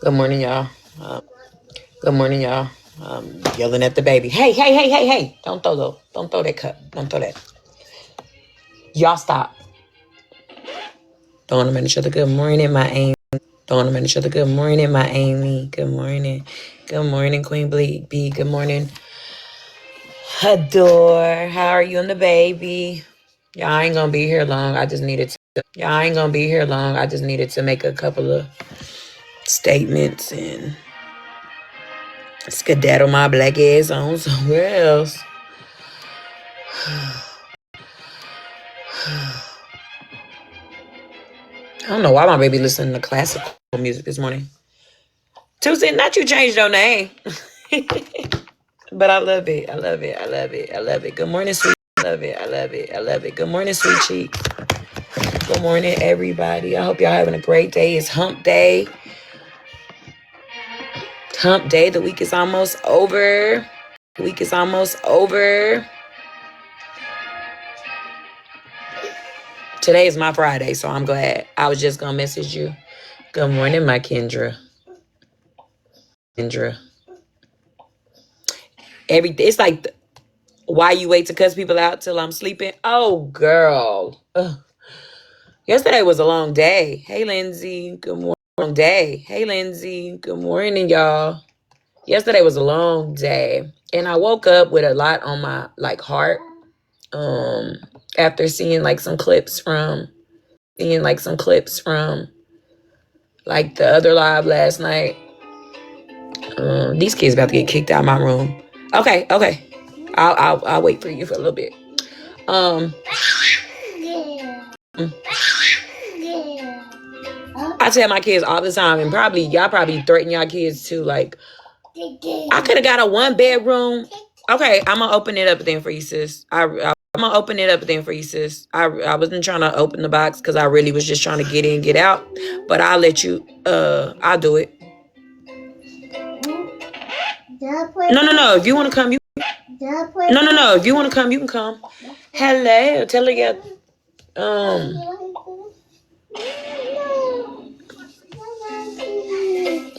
Good morning, y'all. Good morning, y'all. Yelling at the baby. Hey, hey, hey, hey, hey! Don't throw that cup. Don't throw that. Y'all stop. Throwing them at each other. Good morning, my Amy. Throwing them at each other. Good morning, my Amy. Good morning. Good morning, Queen Bleak B. Good morning, Adore. How are you and the baby? Y'all ain't gonna be here long. I just needed to. Y'all ain't gonna be here long. I just needed to make a couple of statements and skedaddle my black ass on somewhere else. I don't know why my baby listening to classical music this morning. Tuesday, not you changed your name. But I love it. I love it. I love it. I love it. Good morning, sweet. I love it. I love it. I love it. Good morning, sweet cheeks. Good morning, everybody. I hope y'all having a great day. It's hump day. Hump day. The week is almost over. The week is almost over. Today is my Friday, so I'm glad. I was just going to message you. Good morning, my Kendra. Kendra. It's like, why you wait to cuss people out till I'm sleeping? Oh, girl. Ugh. Yesterday was a long day. Hey, Lindsay. Good morning. Long day. Hey, Lindsay. Good morning, y'all. Yesterday was a long day. And I woke up with a lot on my, heart. After seeing, some clips from, the other live last night. These kids about to get kicked out of my room. Okay. I'll wait for you for a little bit. I tell my kids all the time, and y'all probably threaten y'all kids too. I could have got a 1-bedroom. Okay, I'm gonna open it up then for you, sis. I'm gonna open it up then for you, sis. I wasn't trying to open the box because I really was just trying to get in, get out. But I'll let you. I'll do it. No. If you want to come, you. No. If you want to come, you can come. Hello, tell her yeah.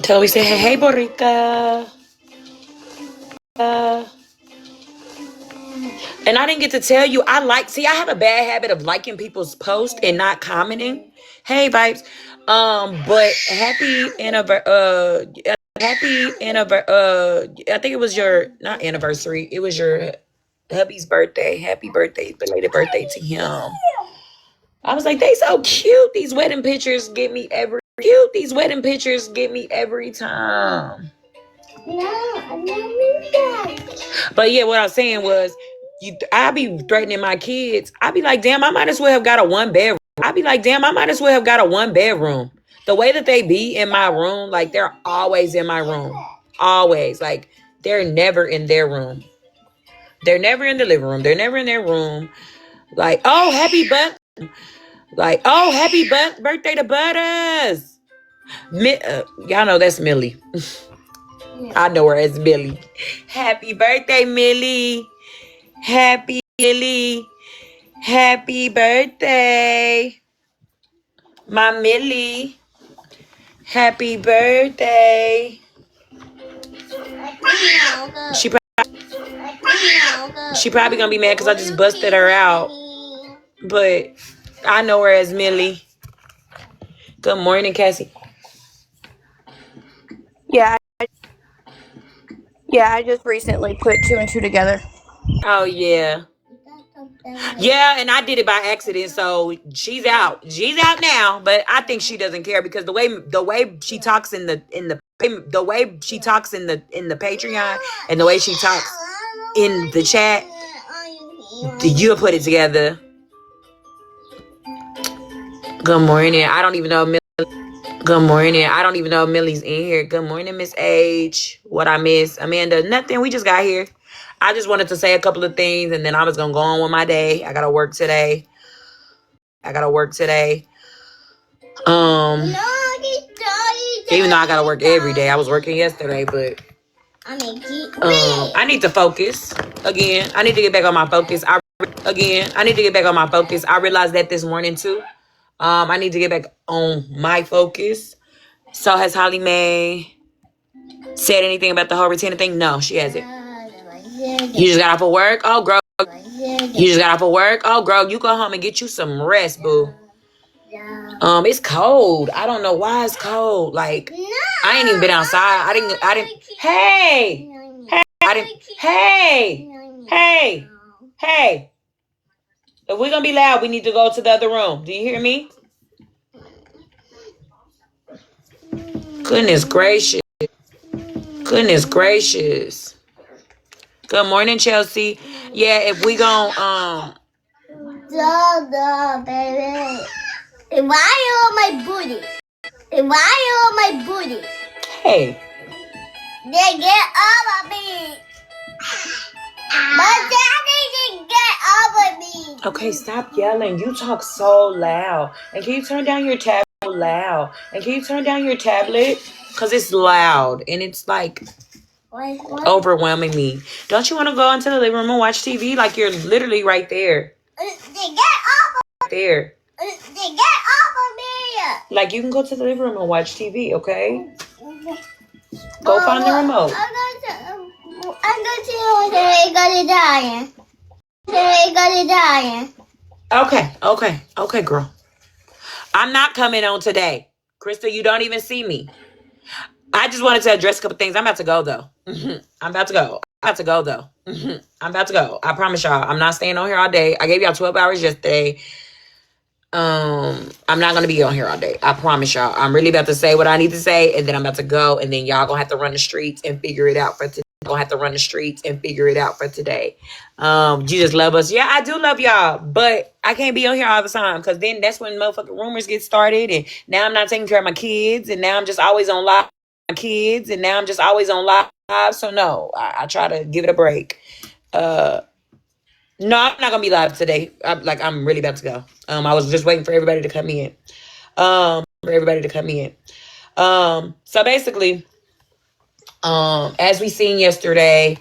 Tell her we say hey, Borica. And I didn't get to tell you, I have a bad habit of liking people's posts and not commenting. Hey, vibes. But happy I think it was your, not anniversary, it was your hubby's birthday. Happy birthday, belated birthday to him. I was like, they so cute. These wedding pictures get me every time. But yeah, what I was saying was, I be threatening my kids. I be like, damn, I might as well have got a 1-bedroom. The way that they be in my room, they're always in my room. Always. They're never in their room. They're never in the living room. They're never in their room. Happy birthday to Butters. Y'all know that's Millie. I know her as Millie. Happy birthday, Millie. Happy Millie. Happy birthday. My Millie. Happy birthday. She probably gonna be mad because I just busted her out. But I know her as Millie. Good morning, Cassie. Yeah, I just recently put 2 and 2 together. Oh, yeah. Yeah, and I did it by accident, so she's out. She's out now, but I think she doesn't care because the way she talks in the Patreon and the way she talks in the chat, you'll put it together. Good morning. I don't even know if Good morning. I don't even know if Millie's in here. Good morning, Miss H. What I miss? Amanda, nothing. We just got here. I just wanted to say a couple of things and then I was going to go on with my day. I got to work today. Even though I got to work every day. I was working yesterday, but I need to focus again. I need to get back on my focus. I realized that this morning too. I need to get back on my focus. So has Holly Mae said anything about the whole Retina thing? No, she hasn't. You just got off of work? Oh, girl. You go home and get you some rest, boo. It's cold. I don't know why it's cold. Like, I ain't even been outside. Hey. If we're gonna be loud, we need to go to the other room. Do you hear me? Goodness gracious. Good morning, Chelsea. Yeah, if we gon' baby. And why on my booty? Hey. They get over me. My daddy didn't get over me. Okay, stop yelling. You talk so loud. And can you turn down your tablet? Because it's loud and it's like overwhelming me. Don't you want to go into the living room and watch TV? Like you're literally right there. They get over me. Like you can go to the living room and watch TV, okay? Go find the remote. I'm going to they got dying. Okay, girl. I'm not coming on today. Krista, you don't even see me. I just wanted to address a couple things. I'm about to go, though. I'm about to go. I promise y'all, I'm not staying on here all day. I gave y'all 12 hours yesterday. I'm not going to be on here all day. I promise y'all. I'm really about to say what I need to say, and then I'm about to go, and then y'all going to have to run the streets and figure it out for today. You just love us. Yeah, I do love y'all, but I can't be on here all the time because then that's when motherfucking rumors get started, and now I'm not taking care of my kids, and now I'm just always on live. So no, I try to give it a break. No, I'm not gonna be live today. I'm really about to go. I was just waiting for everybody to come in. So basically, as we seen yesterday,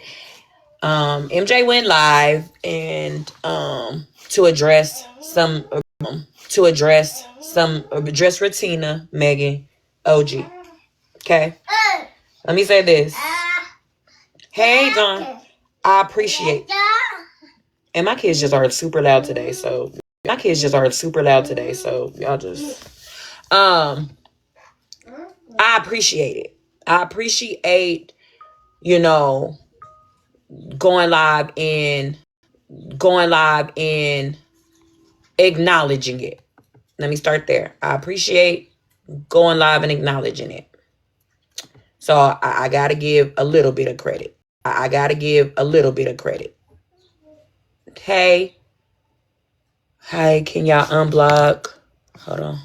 MJ went live and address Retina, Megan, OG. Okay. Let me say this. Hey, Don. I appreciate. And my kids just are super loud today, so y'all just. I appreciate it. I appreciate, going live and acknowledging it. Let me start there. I appreciate going live and acknowledging it. So I got to give a little bit of credit. Hey, can y'all unblock? Hold on.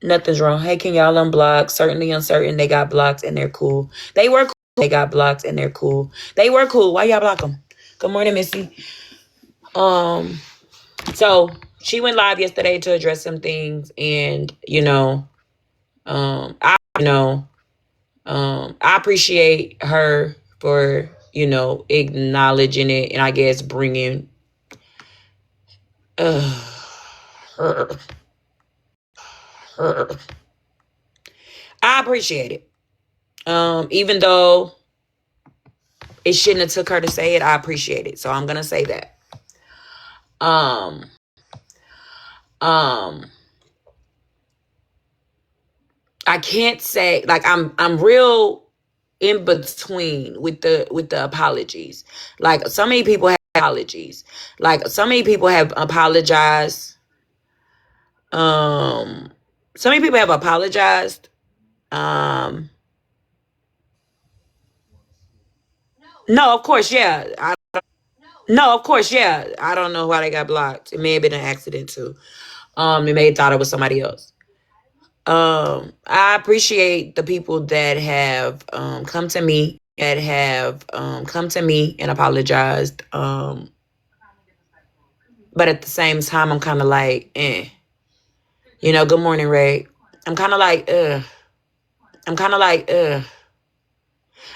Nothing's wrong. Hey, can y'all unblock? Certainly uncertain. They got blocked and they're cool. They were cool. Why y'all block them? Good morning, Missy. So she went live yesterday to address some things, and I appreciate her for acknowledging it, and I guess bringing her. I appreciate it. Even though it shouldn't have took her to say it, I appreciate it. So I'm gonna say that. I can't say, like, I'm real in between with the apologies. Like, so many people have apologies. So many people have apologized. No, of course, yeah. I don't know why they got blocked. It may have been an accident too. It may have thought it was somebody else. I appreciate the people that have come to me and apologized. But at the same time, I'm kind of like, good morning, Ray. I'm kind of like,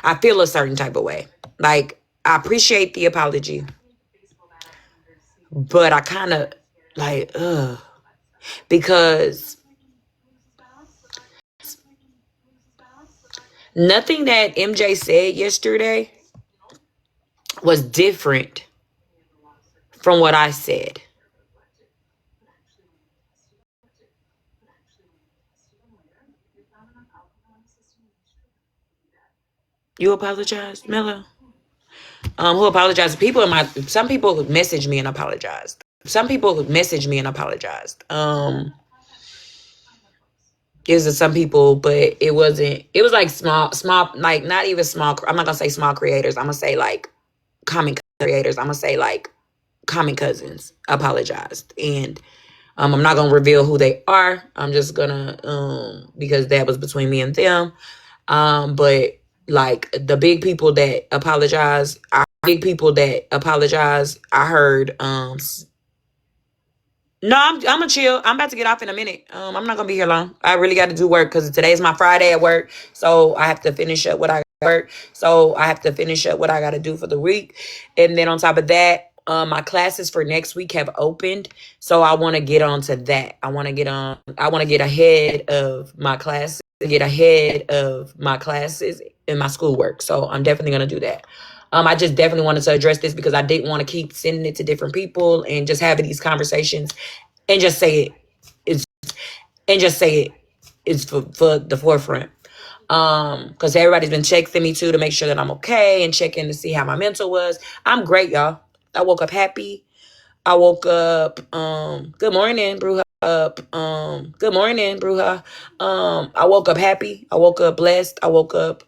I feel a certain type of way. Like, I appreciate the apology, but I kind of like, because nothing that MJ said yesterday was different from what I said. You apologized, Mello? Who apologized? Some people messaged me and apologized. There's some people, but it was like small, like not even small. I'm not gonna say small creators. I'm gonna say like common creators. I'm gonna say like common cousins apologized. And I'm not gonna reveal who they are. I'm just gonna because that was between me and them. But like the big people that apologize, I heard no, I'm gonna chill. I'm about to get off in a minute. I'm not gonna be here long. I really got to do work because today's my Friday at work, so I have to finish up what I got to do for the week, and then on top of that, my classes for next week have opened, so I want to get on to that. I want to get ahead of my classes, and my schoolwork. So I'm definitely gonna do that. I just definitely wanted to address this because I didn't want to keep sending it to different people and just having these conversations and just say it's for the forefront. Because everybody's been texting me too to make sure that I'm okay and checking to see how my mental was. I'm great, y'all. I woke up happy. I woke up, good morning, Bruja. Good morning, Bruja. I woke up happy. I woke up blessed. I woke up,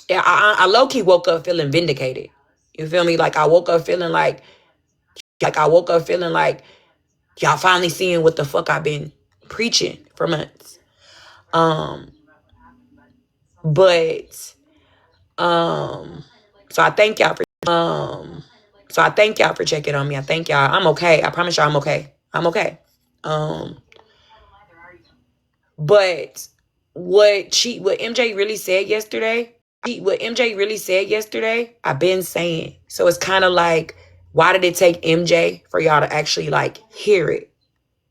yeah, I low-key woke up feeling vindicated. You feel me? Like I woke up feeling like y'all finally seeing what the fuck I've been preaching for months. But so I thank y'all for checking on me. I thank y'all. I'm okay. I promise y'all I'm okay. I'm okay. But what MJ really said yesterday, I've been saying. So it's kind of like, why did it take MJ for y'all to actually like hear it?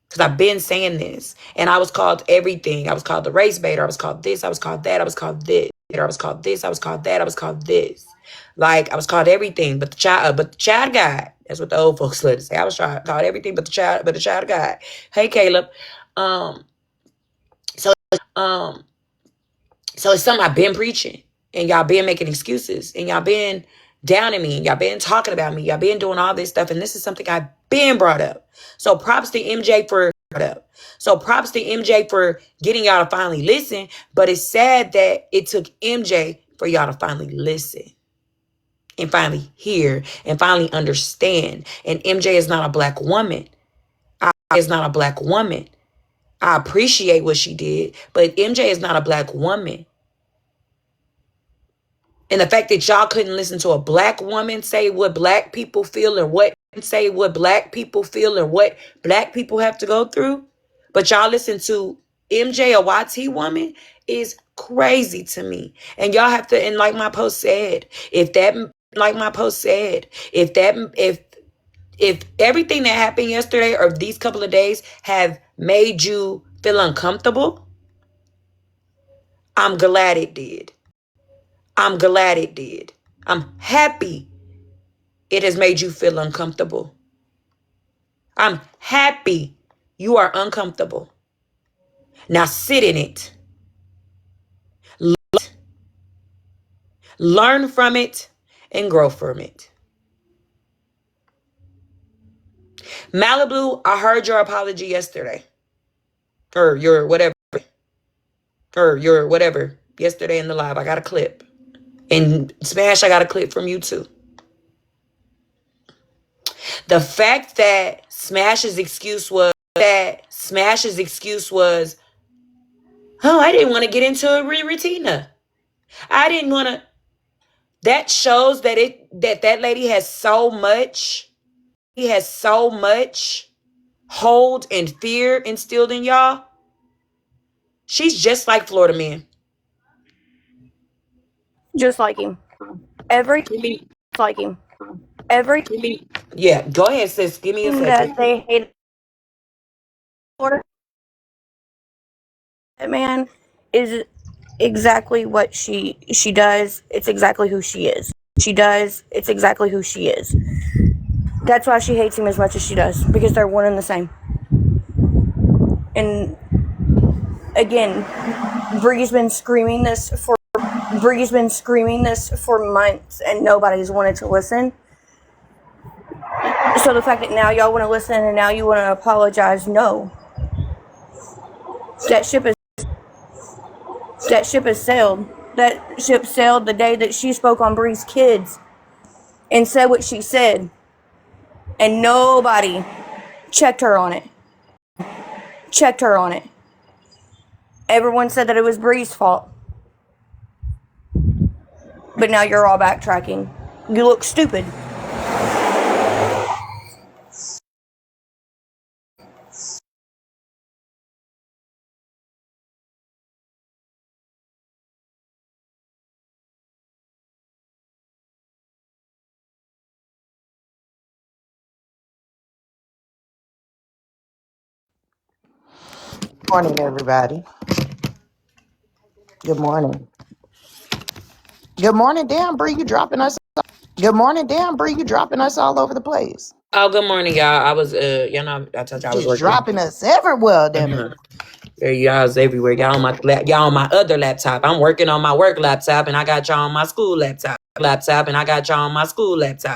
Because I've been saying this, and I was called everything. I was called the race baiter. I was called this. I was called that. I was called this. I was called this. I was called that. I was called this. Like I was called everything, but the child of God. That's what the old folks let us say. I was called everything, but the child of God. Hey, Caleb. So it's something I've been preaching, and y'all been making excuses, and y'all been downing me, and y'all been talking about me, y'all been doing all this stuff, and this is something I've been brought up. So props to MJ for getting y'all to finally listen. But it's sad that it took MJ for y'all to finally listen and finally hear and finally understand. And MJ is not a black woman. I appreciate what she did, but MJ is not a black woman. And the fact that y'all couldn't listen to a black woman say what black people feel and what black people have to go through, but y'all listen to MJ, a YT woman, is crazy to me. And y'all have to, and like my post said, if everything that happened yesterday or these couple of days have made you feel uncomfortable, I'm glad it did. I'm happy it has made you feel uncomfortable. I'm happy you are uncomfortable. Now sit in it. Learn from it and grow from it. Malibu, I heard your apology yesterday. Or your whatever. Yesterday in the live. I got a clip. And Smash, I got a clip from you too. The fact that Smash's excuse was, that Smash's excuse was, oh, I didn't want to get into it with Retina. I didn't want to. That shows that that lady has so much. He has so much hold and fear instilled in y'all. She's just like Florida man. Just like him. Like him. Yeah, go ahead, sis. Give me a second. That they hate Florida. That man is exactly what she does. It's exactly who she is. It's exactly who she is. That's why she hates him as much as she does, because they're one and the same. And again, Bree's been screaming this for months, and nobody's wanted to listen. So the fact that now y'all want to listen and now you want to apologize, no. That ship has sailed. That ship sailed the day that she spoke on Bree's kids and said what she said. And nobody checked her on it. Everyone said that it was Bree's fault. But now you're all backtracking. You look stupid. Morning, everybody. Good morning. Good morning, damn Bree. You dropping us. Good morning, damn Bree. You dropping us all over the place. Oh, good morning, y'all. I was, you know, I told you I was Just working. dropping us everywhere, damn it. Yeah, y'all's everywhere. Y'all on my other laptop. I'm working on my work laptop, and I got y'all on my school laptop.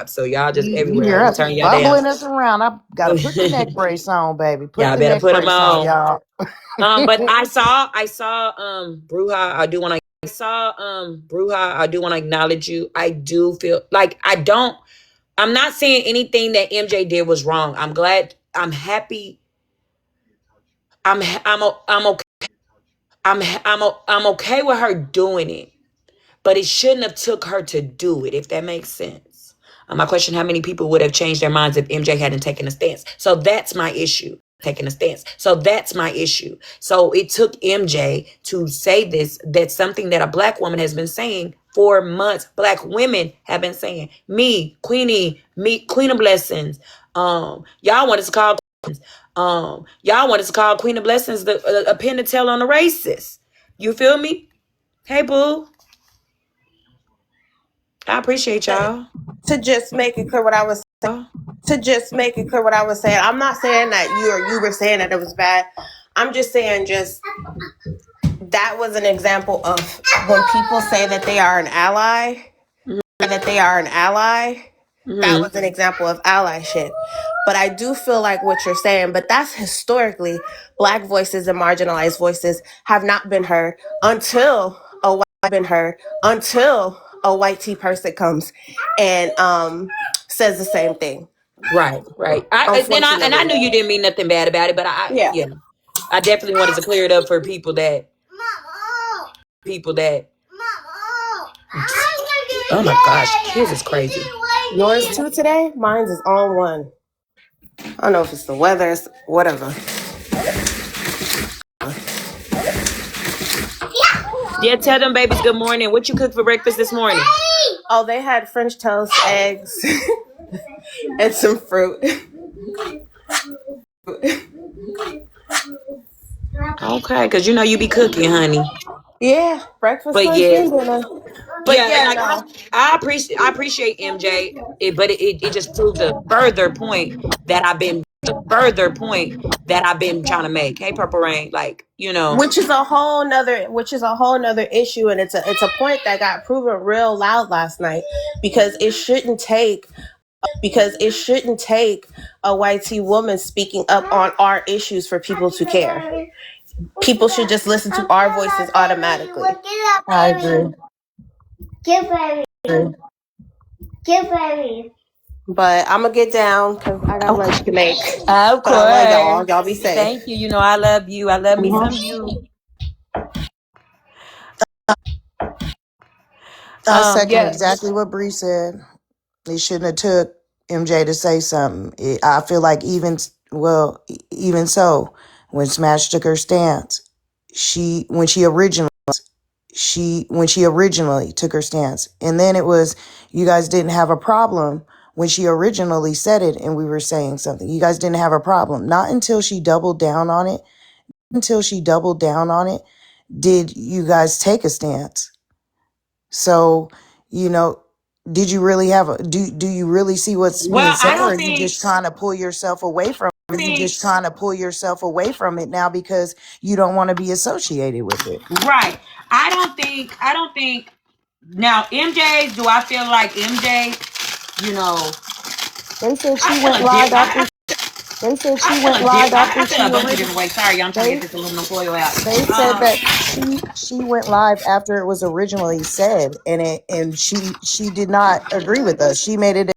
So y'all just You everywhere. hear us Turn y'all bubbling down. us around. I gotta put the neck brace on, baby. Y'all better put them on. y'all. But I saw Bruja. I do want to acknowledge you. I do feel like I'm not saying anything that MJ did was wrong. I'm glad. I'm happy. I'm okay. I'm okay with her doing it, but it shouldn't have took her to do it, if that makes sense. My question: how many people would have changed their minds if MJ hadn't taken a stance? So that's my issue. So it took MJ to say this. That's something that a black woman has been saying for months. Black women have been saying. Queen of Blessings. Y'all wanted to call Queen of Blessings a pin to tell on the racist. You feel me? Hey, boo. I appreciate y'all. To just make it clear what I was saying. I'm not saying that you were saying that it was bad. I'm just saying that was an example of when people say that they are an ally, that was an example of allyship. But I do feel like what you're saying, but that's historically black voices and marginalized voices have not been heard until a white T person comes and says the same thing. Right. I knew you didn't mean nothing bad about it, but I definitely wanted to clear it up for people that. Oh my gosh, kids is crazy. Yours too today? Mine's is on one. I don't know if it's the weather, it's whatever. Yeah, tell them babies good morning. What you cooked for breakfast this morning? Oh, they had French toast, eggs, and some fruit. Okay, because you know you be cooking, honey. Yeah, breakfast, But lunch, and dinner. But I appreciate MJ, but it just proves a further point that I've been trying to make. Hey, Purple Rain, like, you know, which is a whole nother issue, and it's a point that got proven real loud last night, because it shouldn't take a white T woman speaking up on our issues for people to care. People should just listen to our voices automatically. I agree. Give baby. But I'm gonna get down because I got lunch to make. Of But I love y'all. course. Y'all be safe. Thank you. You know I love you. I love me some you. I second Yeah. exactly what Bree said. It shouldn't have took MJ to say something. I feel like even so, when Smash took her stance, when she originally took her stance, and then it was, you guys didn't have a problem when she originally said it, and we were saying something. You guys didn't have a problem. Not until she doubled down on it. Did you guys take a stance? So, you know, did you really have a do you really see what's being Well, said, or are you just trying to pull yourself away from it now because you don't want to be associated with it? right. I don't think now MJ, do I feel like MJ, you know, They said I she feel went a live di- after they said I she feel went a live di- I after feel she a bunch of originally different ways. Sorry, y'all, I'm trying to they get this aluminum foil out. they said that she went live after it was originally said, and she did not agree with us. She made it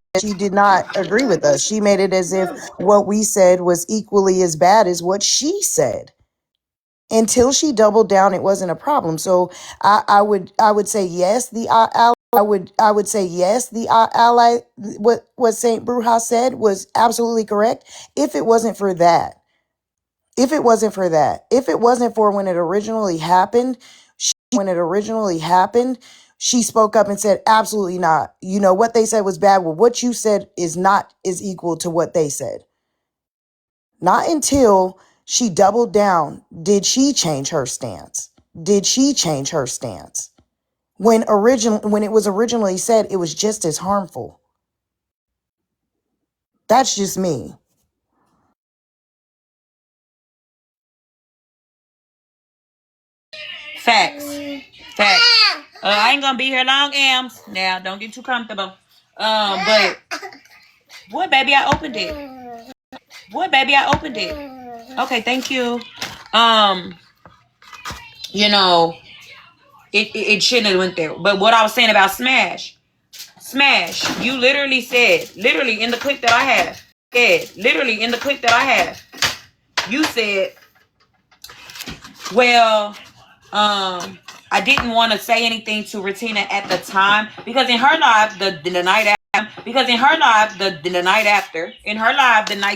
as if what we said was equally as bad as what she said. Until she doubled down, it wasn't a problem. So I would say yes. I would say yes. The ally, what Saint Bruja said was absolutely correct. If it wasn't for that, if it wasn't for when it originally happened, she spoke up and said, absolutely not. You know, what they said was bad. Well, what you said is equal to what they said. Not until she doubled down did she change her stance. When it was originally said, it was just as harmful. That's just me. Facts. I ain't gonna be here long, Ams. Now, don't get too comfortable. But boy, baby, I opened it. Okay, thank you. You know, it shouldn't have went there. But what I was saying about Smash, you literally said, in the clip that I have, you said, well, I didn't want to say anything to Retina at the time because in her live the night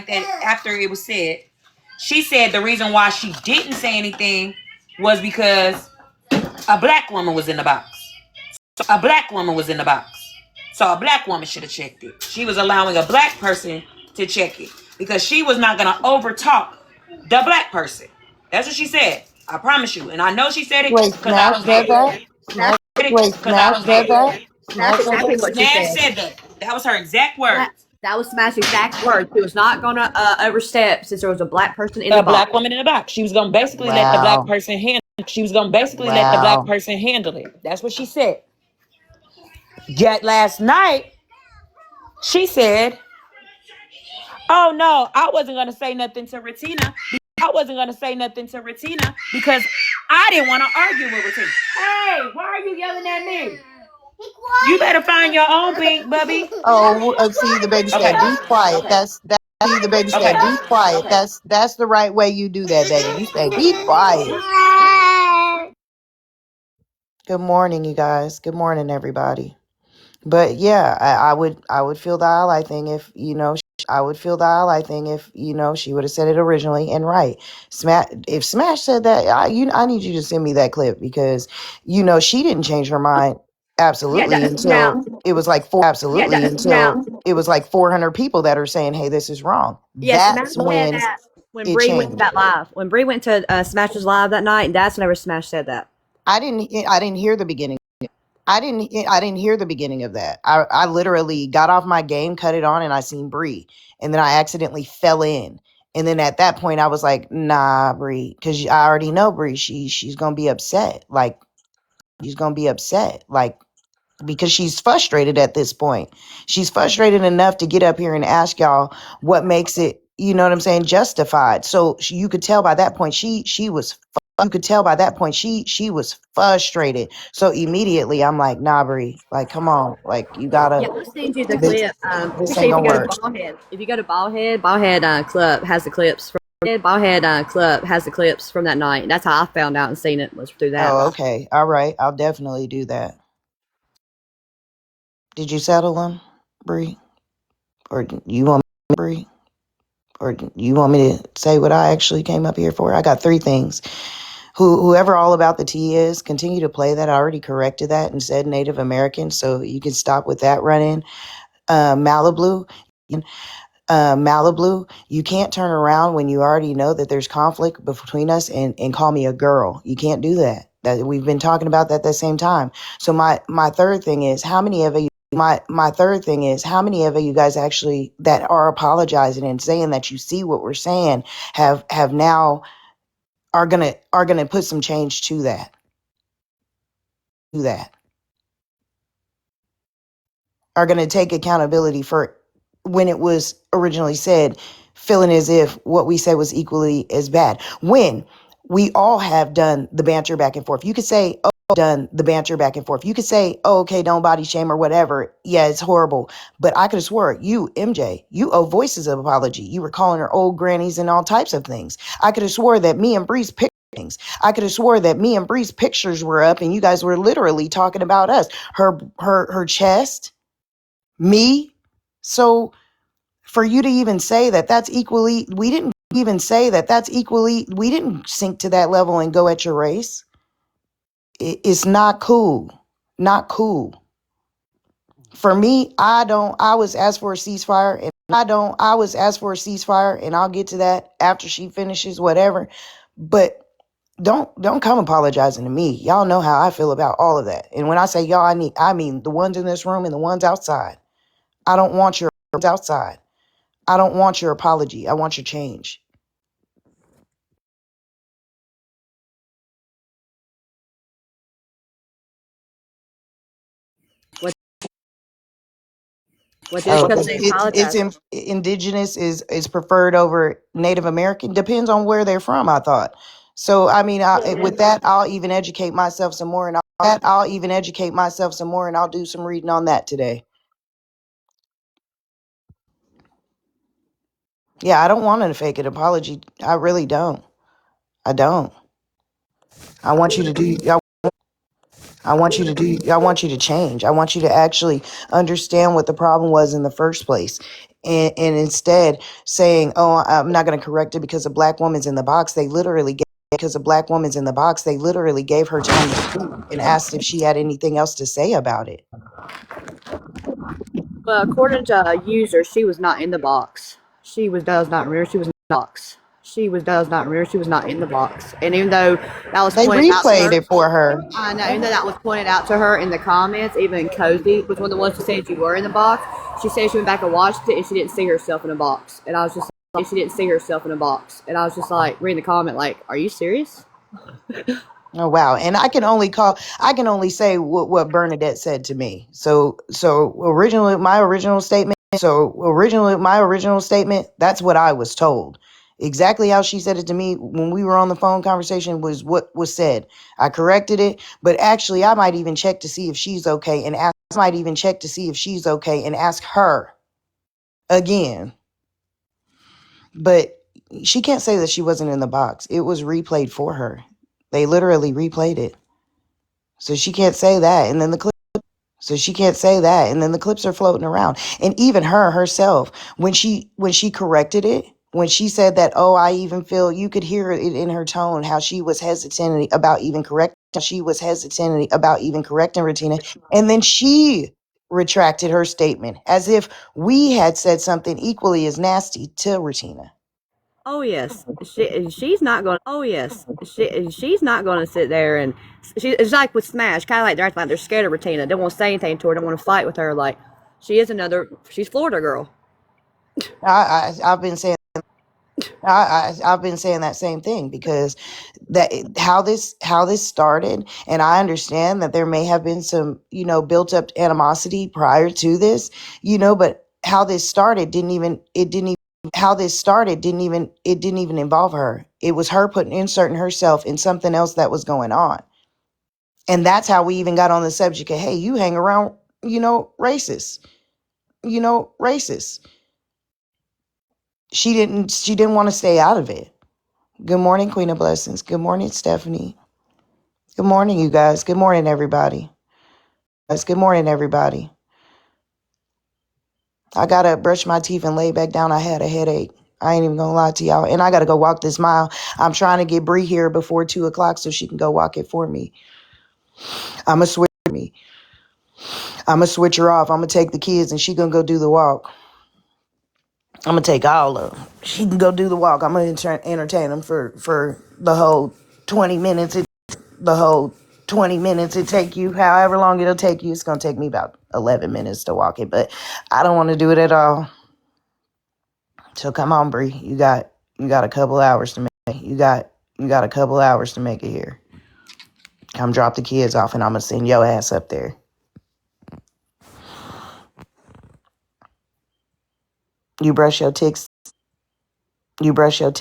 that after it was said, she said the reason why she didn't say anything was because a black woman was in the box. So a black woman should have checked it. She was allowing a black person to check it because she was not going to overtalk the black person. That's what she said. I promise you. And I know she said it Wait, because I Smash was said there. that? Smash said that? That's exactly what she Smash said. said that. That was her exact words. That was Smash's exact words. She was not going to overstep since there was a black person in the A box. black woman in the box. She was gonna basically let the black person handle. It. That's what she said. Yet last night, she said, "Oh no, I wasn't gonna say nothing to Retina. Because I didn't want to argue with Retina." Hey, why are you yelling at me? You better find your own pink, Bubby. Oh, see, the baby Okay. said, be quiet. See, the baby said, be quiet. That's the right way you do that, baby. You say, be quiet. Good morning, you guys. Good morning, everybody. But yeah, I would feel the ally thing if, she would have said it originally. And right, if Smash said that, I need you to send me that clip because, she didn't change her mind absolutely until it was like 400 people that are saying, hey, this is wrong. Yes, That's when when it Bree went to changed. that live. When Bree went to Smash's live that night, that's whenever Smash said that. I didn't hear the beginning. I didn't hear the beginning of that. I literally got off my game, cut it on, and I seen Bree, and then I accidentally fell in. And then at that point, I was like, "Nah, Bree," because I already know Bree. She's gonna be upset. Like because she's frustrated at this point. She's frustrated enough to get up here and ask y'all what makes it, you know what I'm saying, justified. So you could tell by that point she was you could tell by that point she was frustrated. So immediately I'm like, nah, Bree, like, come on, like, you gotta, Yeah, I'll send you the this, clip. this Actually, ain't if you gonna go to work. Ballhead, Ballhead Club has the clips from Ballhead Club has the clips from that night. That's how I found out and seen it, was through that. Oh, okay, all right, I'll definitely do that. Did you settle them, Bree, or you want me, Bree, or you want me to say what I actually came up here for? I got 3 things. Whoever All About the Tea is, continue to play that. I already corrected that and said Native American, so you can stop with that run-in. Malibu, you can't turn around when you already know that there's conflict between us and call me a girl. You can't do that. That we've been talking about that at the same time. So my third thing is, how many of you guys actually that are apologizing and saying that you see what we're saying have now are gonna put some change to that. Are going to take accountability for when it was originally said, feeling as if what we said was equally as bad. When we all have done the banter back and forth. You could say, oh, done the banter back and forth. You could say, oh, okay, don't body shame or whatever. Yeah, it's horrible. But I could have swore you, MJ, you owe voices of apology. You were calling her old grannies and all types of things. I could have swore that me and Bree's things. I could have swore that me and Bree's pictures were up and you guys were literally talking about us. Her chest, me. So for you to even say that that's equally, we didn't sink to that level and go at your race. It's not cool. Not cool. For me, I was asked for a ceasefire and I'll get to that after she finishes whatever. But don't come apologizing to me. Y'all know how I feel about all of that. And when I say y'all, I mean the ones in this room and the ones outside. I don't want your outside. I don't want your apology. I want your change. Well, just because they It's apologize. indigenous is preferred over Native American. Depends on where they're from, I thought. So I mean, with that, I'll even educate myself some more, and I'll do some reading on that today. Yeah, I don't want to fake an apology. I really don't. I don't. I want you to do. I want you to change. I want you to actually understand what the problem was in the first place. And instead saying, oh, I'm not going to correct it because a black woman's in the box. They literally gave her time to speak and asked if she had anything else to say about it. Well, according to user, she was not in the box. Does not remember she was in the box. Does not remember she was not in the box. And even though that was They pointed out to replayed her, it for her. I know, even though that was pointed out to her in the comments, even Cozy was one of the ones who said you were in the box. She said she went back and watched it and she didn't see herself in a box. And I was just like, reading the comment, like, are you serious? Oh wow! And I can only say what Bernadette said to me. So originally my original statement. That's what I was told. Exactly how she said it to me when we were on the phone conversation was what was said. I corrected it, but actually I might even check to see if she's okay and ask her again. But she can't say that she wasn't in the box. It was replayed for her. They literally replayed it. So she can't say that. And then the clips are floating around. And even her herself, when she corrected it, when she said that, oh, I even feel, you could hear it in her tone how she was hesitant about even correcting Retina. And then she retracted her statement as if we had said something equally as nasty to Retina. Oh yes, she's not going. Oh yes, she's not going to sit there and it's like with Smash, kind of like they're acting like they're scared of Retina. Don't want to say anything to her. Don't want to fight with her. Like she's Florida girl. I've been saying that same thing because that how this started, and I understand that there may have been some built up animosity prior to this, but how this started didn't even how this started didn't even involve her. It was her inserting herself in something else that was going on. And that's how we even got on the subject of, hey, you hang around, racist. Racist. She didn't want to stay out of it. Good morning, Queen of Blessings. Good morning, Stephanie. Good morning, you guys. Good morning, everybody. Good morning, everybody. I gotta brush my teeth and lay back down. I had a headache. I ain't even gonna lie to y'all. And I gotta go walk this mile. I'm trying to get Bree here before 2:00 so she can go walk it for me. I'ma switch her off. I'm gonna take the kids and she gonna go do the walk. I'm gonna take all of them. She can go do the walk. I'm gonna entertain them for the whole 20 minutes. The whole 20 minutes it take you, however long it'll take you. It's gonna take me about 11 minutes to walk it, but I don't want to do it at all. So come on, Bree. You got a couple hours to make. You got a couple hours to make it here. Come drop the kids off, and I'm gonna send your ass up there. You brush your ticks. You brush your your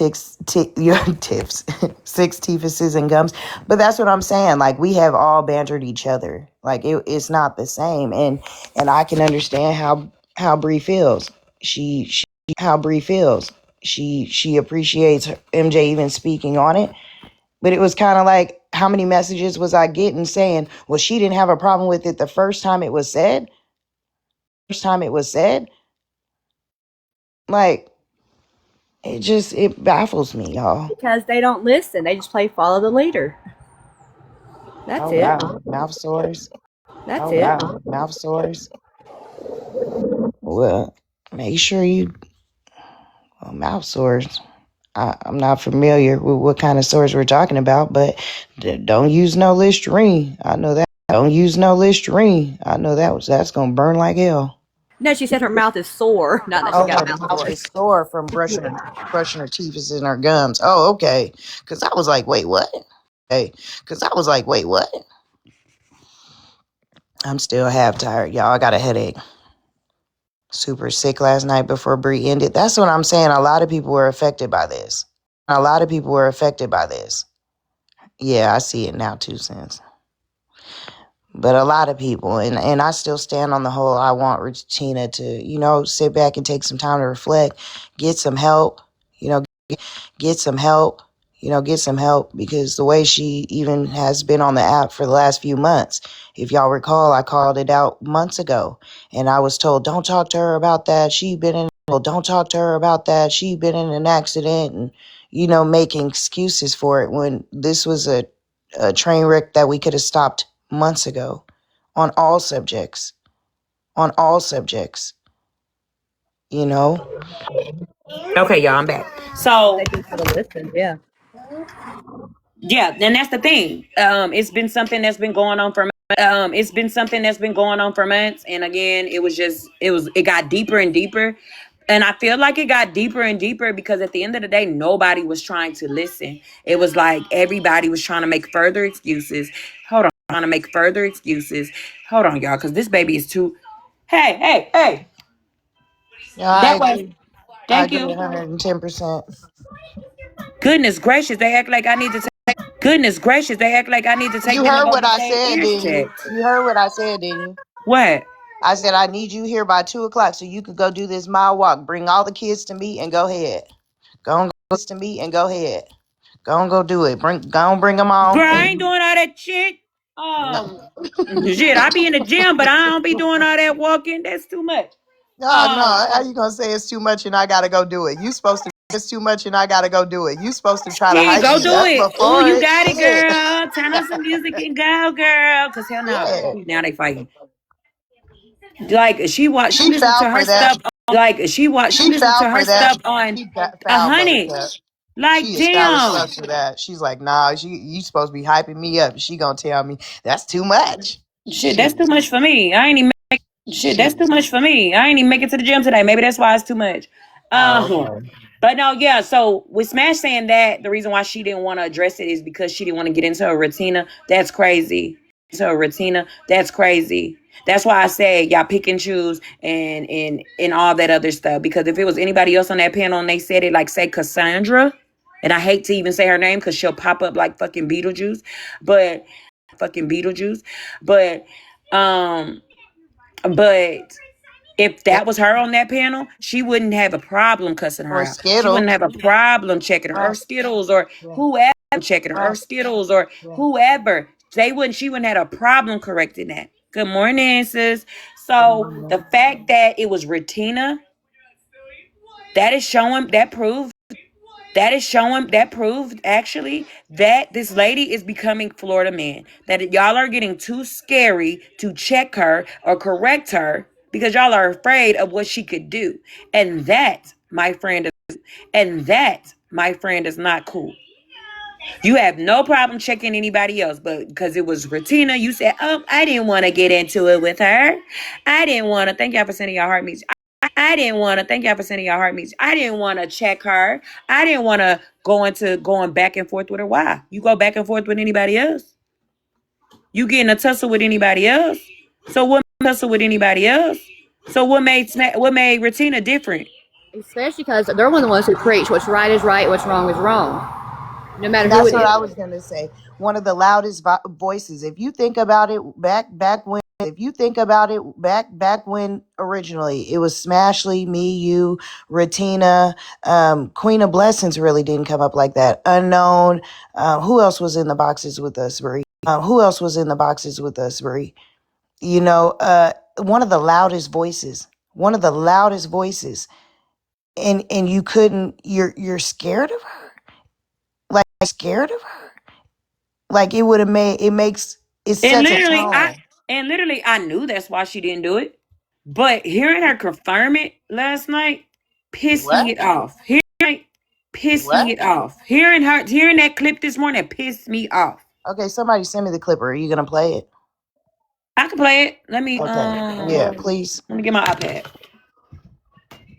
tips, 6 teethuses and gums. But that's what I'm saying. Like, we have all bantered each other. Like, it's not the same. And I can understand how Bree feels. She appreciates MJ even speaking on it. But it was kind of like, how many messages was I getting saying, well, she didn't have a problem with it the first time it was said? Like, it baffles me, y'all. Because they don't listen. They just play follow the leader. That's it. Wow. Mouth sores. That's it. Wow. Mouth sores. Well, make sure mouth sores. I'm not familiar with what kind of sores we're talking about, but don't use no Listerine. I know that. Don't use no Listerine. I know that's gonna burn like hell. No, she said her mouth is sore. Not that she got Her mouth mouth sore. is sore from brushing her teeth is in her gums. Oh, okay. Because I was like, wait, what? I'm still half tired, y'all. I got a headache. Super sick last night before Bree ended. That's what I'm saying. A lot of people were affected by this. Yeah, I see it now, 2 cents. But a lot of people, and I still stand on the whole, I want Regina to, sit back and take some time to reflect, get some help, get some help, because the way she even has been on the app for the last few months, if y'all recall, I called it out months ago, and I was told, don't talk to her about that. Don't talk to her about that. She'd been in an accident, and, making excuses for it when this was a train wreck that we could have stopped months ago on all subjects, Okay, y'all, I'm back. So They just gotta listen. Yeah. yeah, and that's the thing. It's been something that's been going on for months. And again, it got deeper and deeper. And I feel like it got deeper and deeper because at the end of the day, nobody was trying to listen. It was like everybody was trying to make further excuses. Hold on, y'all, because this baby is too. Hey. Yeah, I That way. agree. Thank you. 110%. Goodness gracious, they act like I need to take. You them to heard go what get I their said, ears didn't you? checked. You heard what I said, didn't you? What? I said, I need you here by 2:00 so you could go do this mile walk. Bring all the kids to me and go ahead. Go and go do it. Bring them Girl, on. I And ain't doing all that shit. no, Shit, I be in the gym, but I don't be doing all that walking. That's too much. no. How you gonna say it's too much and I gotta go do it? You supposed to. It's too much and I gotta go do it. You supposed to try to Shit, hype go me do up it. Ooh, before you it. got it, Shit. girl. Turn on some music and go, girl. Cause hell no. Yeah. Now they fighting. Like she She listened foul to her for that. stuff. Like she She listened foul to her for that. stuff on She a foul, hundred. Buttercup. Like She is foul as damn. fuck for that. She's like, nah, you supposed to be hyping me up. She gonna tell me that's too much. Shit, that's Shit. too much for me. I ain't even make it to the gym today. Maybe that's why it's too much. Oh, Um, okay. but no, yeah. So with Smash saying that, the reason why she didn't want to address it is because she didn't want to get into a Retina. That's crazy. So Ratina, that's crazy. That's why I said y'all pick and choose and all that other stuff. Because if it was anybody else on that panel and they said it, like say Cassandra, and I hate to even say her name because she'll pop up like fucking Beetlejuice, but but if that was her on that panel, she wouldn't have a problem cussing her Or out. She wouldn't Skittles. have a problem checking her, or Skittles, or whoever checking her, or Skittles, or whoever. She wouldn't have a problem correcting that. Good morning, sis. So the fact that it was Ratina, that proved actually that this lady is becoming Florida man. That y'all are getting too scary to check her or correct her because y'all are afraid of what she could do. And that, my friend, is not cool. You have no problem checking anybody else, but because it was Ratina, you said, I didn't want to get into it with her. I didn't want to. Thank y'all for sending y'all heart meets. I didn't want to. Thank y'all for sending y'all heart meets. I didn't want to check her. I didn't want to go into going back and forth with her. Why? You go back and forth with anybody else? You get in a tussle with anybody else? So what tussle with anybody else? So what made Ratina different? Especially because they're one of the ones who preach what's right is right, what's wrong is wrong. No matter who That's it what is. I was gonna say. One of the loudest voices. If you think about it, back when originally it was Smashley, me, you, Ratina, Queen of Blessings really didn't come up like that. Unknown. Who else was in the boxes with us, Bree? You know, one of the loudest voices. And you couldn't. You're scared of her. Like it would have made it makes it And sets a tone. literally, I knew that's why she didn't do it. But hearing her confirm it last night pissed me off. Hearing that clip this morning pissed me off. Okay, somebody send me the clip. Are you gonna play it? I can play it. Let me Okay. Yeah, please. let me get my iPad.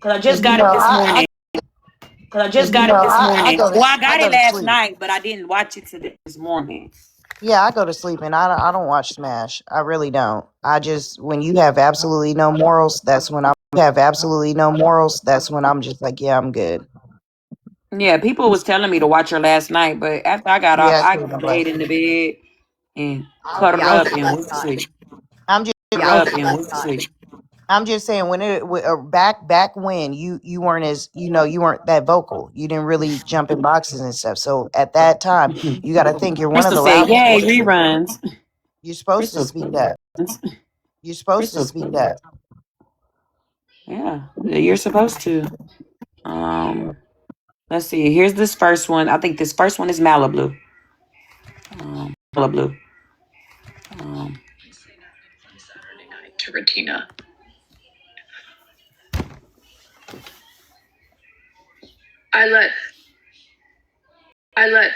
Cause I 'Cause, just you got it know, this morning. I go Well, I to got it last sleep. night, but I didn't watch it today this morning. Yeah, I go to sleep and I don't watch Smash. I really don't. I just when you have absolutely no morals, that's when I'm just like, yeah, I'm good. Yeah, people was telling me to watch her last night, but after I got off, Yeah, I cool. laid in the bed and cuddled Yeah, I was up and went to sleep. I'm just Sleep. I'm just saying when back when you weren't you weren't that vocal. You didn't really jump in boxes and stuff. So at that time, you got to think you're one of Crystal the said, loudest "Yay, voices. reruns." You're supposed to speak up. Yeah, you're supposed to. Let's see. Here's this first one. I think this first one is Malibu. Malibu. Saturday night to Ratina. I let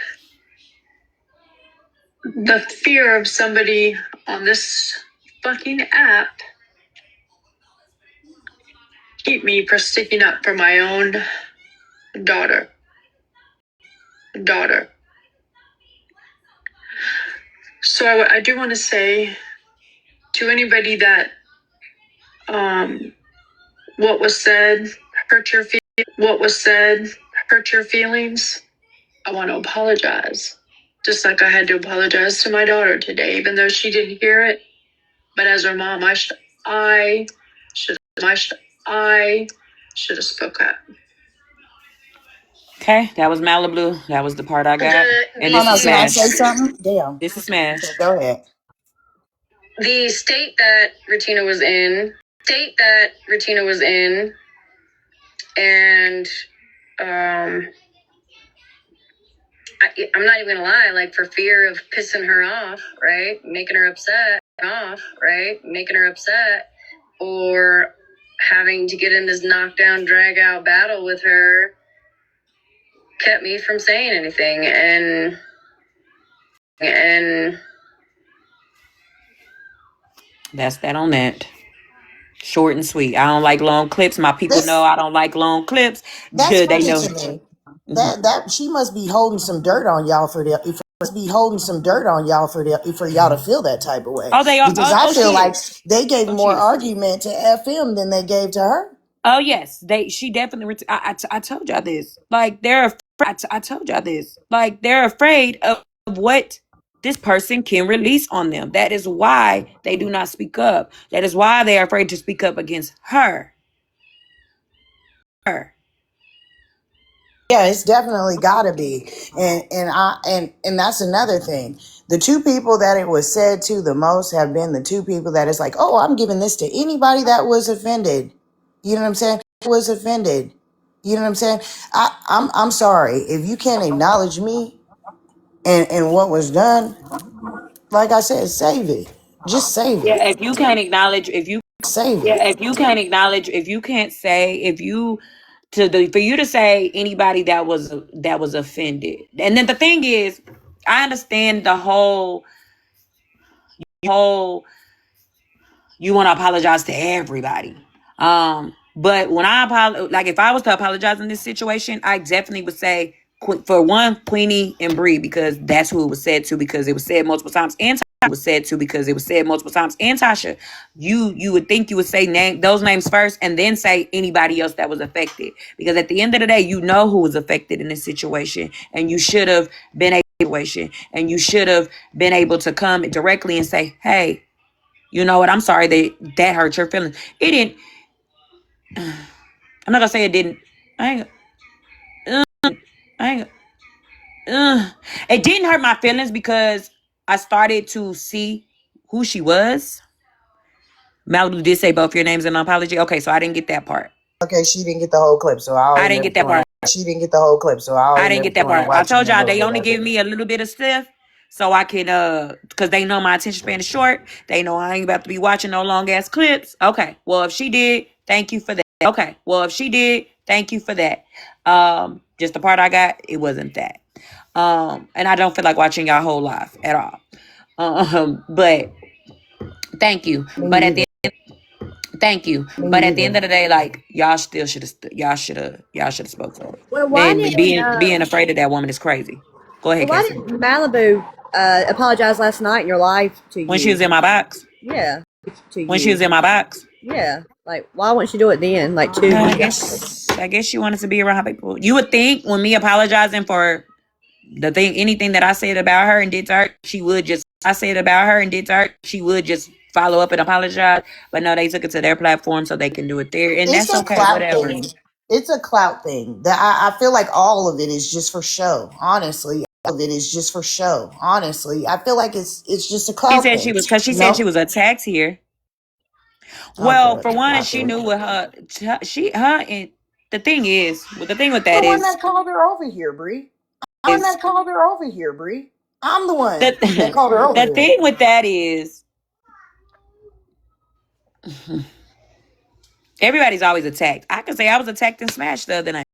the fear of somebody on this fucking app keep me from sticking up for my own daughter. So I do want to say to anybody that what was said hurt your feelings. I want to apologize. Just like I had to apologize to my daughter today, even though she didn't hear it. But as her mom, I should have spoke up. Okay, that was Malibu. That was the part I got. And this is Can I Smash. say something? Damn. This is Smash. Go ahead. The state that Ratina was in, and I'm not even gonna lie, like for fear of pissing her off, right? Making her upset, or having to get in this knockdown, drag out battle with her kept me from saying anything. And That's that on that. Short and sweet. I don't like long clips. My people know I don't like long clips. That's They funny know. to me. That she must be holding some dirt on y'all for must be holding some dirt on y'all for y'all to feel that type of way. Oh, they are. Because I feel she like is. they gave Oh, more she is. argument to FM than they gave to her. Oh yes, she definitely. I told y'all this. Like they're. I told y'all this. Like they're afraid of what this person can release on them. That is why they do not speak up. That is why they are afraid to speak up against her. Yeah, it's definitely gotta be. And that's another thing. The two people that it was said to the most have been the two people that it's like, oh, I'm giving this to anybody that was offended. You know what I'm saying? Was offended. You know what I'm saying? I'm sorry. If you can't acknowledge me and what was done, like I said, save it. Just save it. Yeah, if you can't acknowledge, Save it. if you can't acknowledge, if you can't say, for you to say anybody that was offended, and then the thing is, I understand the whole you want to apologize to everybody. But when if I was to apologize in this situation, I definitely would say, for one, Queenie and Bree, because that's who it was said to, because it was said multiple times, and Tasha, you would think you would say those names first and then say anybody else that was affected, because at the end of the day, you know who was affected in this situation, and you should have been able to come directly and say, hey, you know what? I'm sorry that hurt your feelings. It didn't. I'm not gonna say it didn't. I ain't. It didn't hurt my feelings because I started to see who she was. Malibu did say both your names in an apology. Okay, so I didn't get that part. Okay, she didn't get the whole clip, so I didn't get that part. She didn't get the whole clip, so I didn't get that part. I told y'all they only give me a little bit of stuff, so I can because they know my attention span is short. They know I ain't about to be watching no long ass clips. Okay, well if she did, thank you for that. Okay, well if she did, thank you for that. Just the part I got, it wasn't that. And I don't feel like watching y'all whole life at all. But thank you. But at the Thank you. But at the end of the day, like y'all still should have spoke up. Well, why And didn't being afraid of that woman is crazy. Go ahead, why Cassie. didn't Malibu apologize last night in your life to you? When she was in my box. Yeah. To When you. she was in my box. Yeah. Like, why wouldn't she do it then? Like, I guess she wanted to be around people. You would think when me apologizing for anything that I said about her and did to her, she would just follow up and apologize. But no, they took it to their platform so they can do it there. And It's that's a okay, clout whatever. thing. It's a clout thing. That I feel like all of it is just for show. Honestly, all of it is just for show. Honestly, I feel like it's just a clout thing. She said she was attacked here. Well, for one, she knew with her, and the thing with that is the one that called her over here, Bree. I'm the one that called her over here, Bree. I'm the one that called her over here. The thing with that is everybody's always attacked. I could say I was attacked and smashed the other night.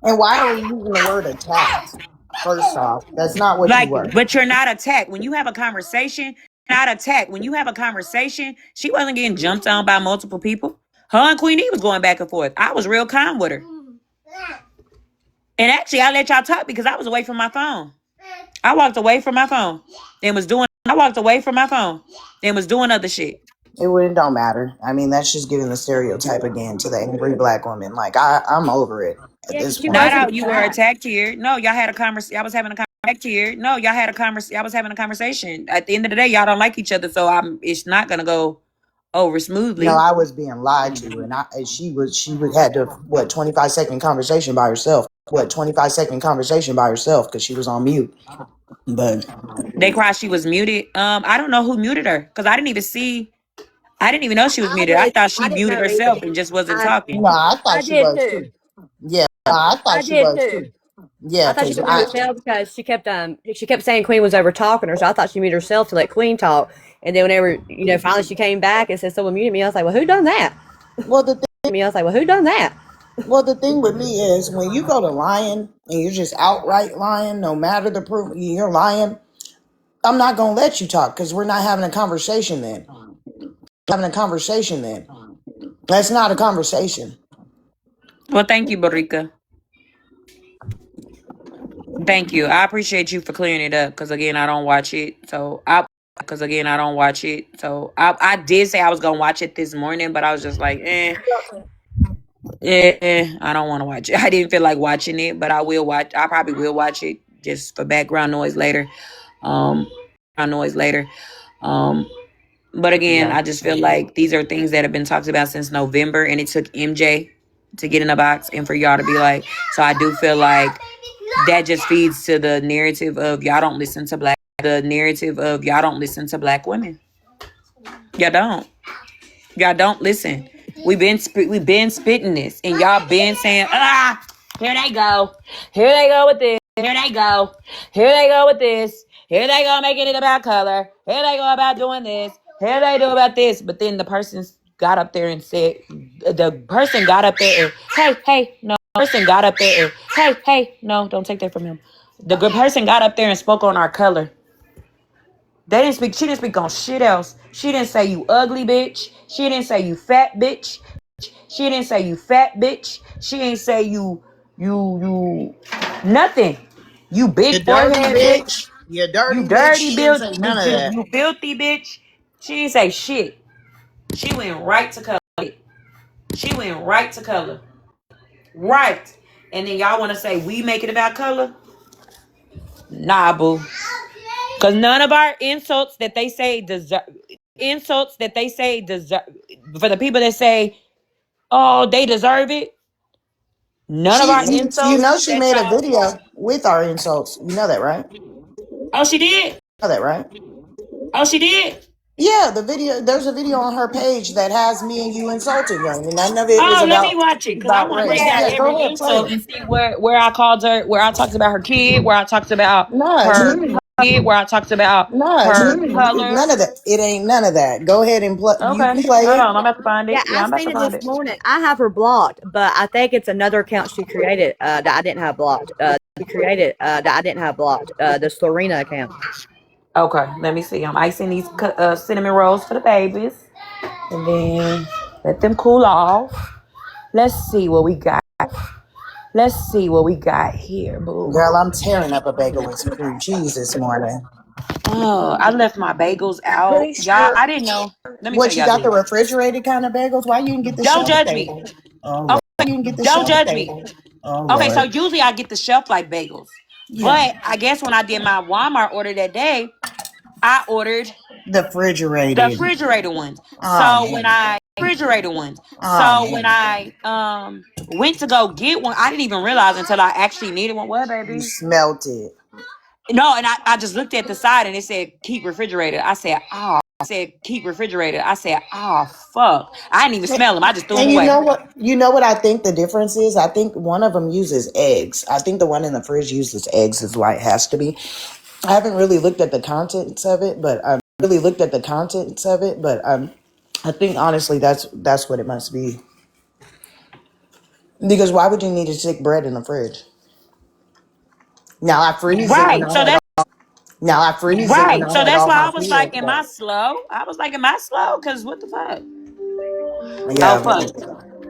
And why are you using the word attacked? First off, that's not what you were. But you're not attacked. When you have a conversation, she wasn't getting jumped on by multiple people. Her and Queenie was going back and forth. I was real calm with her. And actually, I let y'all talk because I was away from my phone. I walked away from my phone and was doing other shit. It don't matter. I mean, that's just giving the stereotype again to the angry black woman. Like, I'm over it at this point. Not how you were attacked here. No, y'all had a conversation. I was having a conversation. At the end of the day, y'all don't like each other, so it's not gonna go over smoothly. No, I was being lied to, and she had to 25-second conversation by herself. 25-second conversation by herself because she was on mute. But they cried she was muted. I don't know who muted her because I didn't even know she was muted. I thought she muted herself and just wasn't talking. No, I thought she was too. Yeah, I thought she was too. Yeah, I thought she muted herself because she kept saying Queen was over talking her, so I thought she muted herself to let Queen talk. And then whenever finally she came back and said someone muted me, I was like, well, who done that? Well, the thing with me is when you go to lying and you're just outright lying, no matter the proof, you're lying. I'm not gonna let you talk because we're not having a conversation then. That's not a conversation. Well, thank you, Barika. Thank you. I appreciate you for clearing it up because again, I don't watch it. I did say I was gonna watch it this morning, but I was just like, I don't want to watch it. I didn't feel like watching it, but I will watch. I probably will watch it just for background noise later. Um, Um, but again, I just feel like these are things that have been talked about since November, and it took MJ to get in the box and for y'all to be like. So I do feel like that just feeds to the narrative of y'all don't listen to black. The narrative of y'all don't listen to black women. Y'all don't. Y'all don't listen. We've been spitting this, and y'all been saying, here they go with this. Here they go with this. Here they go making it about color. Here they go about doing this. Here they do about this. But then the person got up there and said, hey, no, don't take that from him. The good person got up there and spoke on our color. She didn't speak on shit else. She didn't say you ugly bitch. She didn't say you fat bitch. She didn't say you fat bitch. She ain't say you nothing. You big forehead bitch. You dirty You dirty bitch. She didn't bitch. say none of that. You filthy bitch. She didn't say shit. She went right to color. Right. And then y'all want to say we make it about color? Nah, boo. Because none of our insults that they say deserve, for the people that say, oh, they deserve it. None of our You insults know she that made a y'all. video with our insults. You know that, right? Oh, she did? Know that, right? Yeah, the video. There's a video on her page that has me and you insulting her, and none of it is Oh, let me watch it because I about want to race. break down Yeah, go every ahead, play insult it. and see where I called her, where I talked about her kid, where I talked about No, her kid, where I talked about her color. none of that. It ain't none of that. Go ahead and play. You Okay, can play hold it. on. I'm about to find Yeah, it. Yeah, I I'm about seen to it find this it. morning. I have her blocked, but I think it's another account she created that I didn't have blocked. The Slorina account. Okay, let me see. I'm icing these cinnamon rolls for the babies, and then let them cool off. Let's see what we got. Here, boo. Girl, I'm tearing up a bagel with some cream cheese this morning. Oh, I left my bagels out, Pretty y'all. sure. I didn't know. Let me tell What, you y'all got the this. refrigerated kind of bagels? Why you didn't get the Don't shelf judge me. stable? Oh Okay, Lord. You didn't get the don't shelf judge me. stable. Oh Okay, so Lord. usually I get the shelf life bagels, Yeah. but I guess when I did my Walmart order that day, I ordered The the refrigerated. refrigerator ones. Oh So when man. Oh man. I went to go get one, I didn't even realize until I actually needed one. What, You baby? smelt it. No, and I just looked at the side and it said keep refrigerator. I said, oh. Fuck. I didn't even smell them. I just threw them And you away. know what? You know what I think the difference is? I think one of them uses eggs. I think the one in the fridge uses eggs is why it has to be. I haven't really looked at the contents of it, but I think honestly that's what it must be. Because why would you need to stick bread in the fridge? Now I freeze it when Right. I had So that's all why my I was kids. like, am I slow? Because what the fuck? Oh, Yeah, fuck.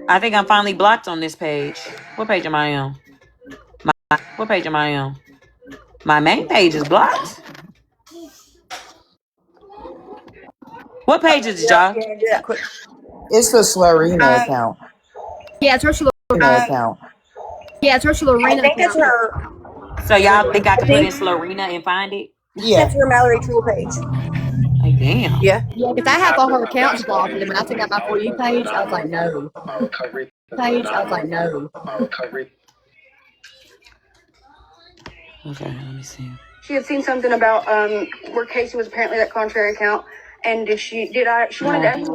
I think I'm finally blocked on this page. What page am I on? My main page is blocked. What page is it, Yeah, y'all? you can do that quick. it's the Slurina account. Yeah, it's her Account. I Slorina think it's account. her. So y'all think I I can put in think Slorina and find it? Yeah. that's her Mallory Tool page. Like, damn. Yeah. If I have all her accounts blocked, and then when I took out my For You page, I was like, no. Okay, let me see. She had seen something about where Casey was apparently that contrary account, and she wanted to ask,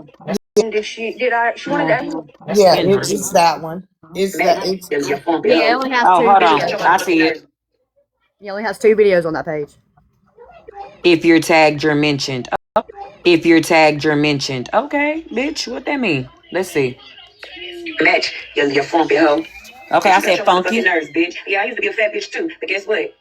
That's Yeah, skin hurt. it's that one. It's Yeah, it only has Oh, two hold on. videos. I see it. It only has two videos on that page. If you're tagged, you're mentioned. Okay, bitch, what that mean? Let's see. Match, you frumpy hoe. Okay, I said funky. Nerves, bitch. Yeah, I used to be a fat bitch too, but guess what?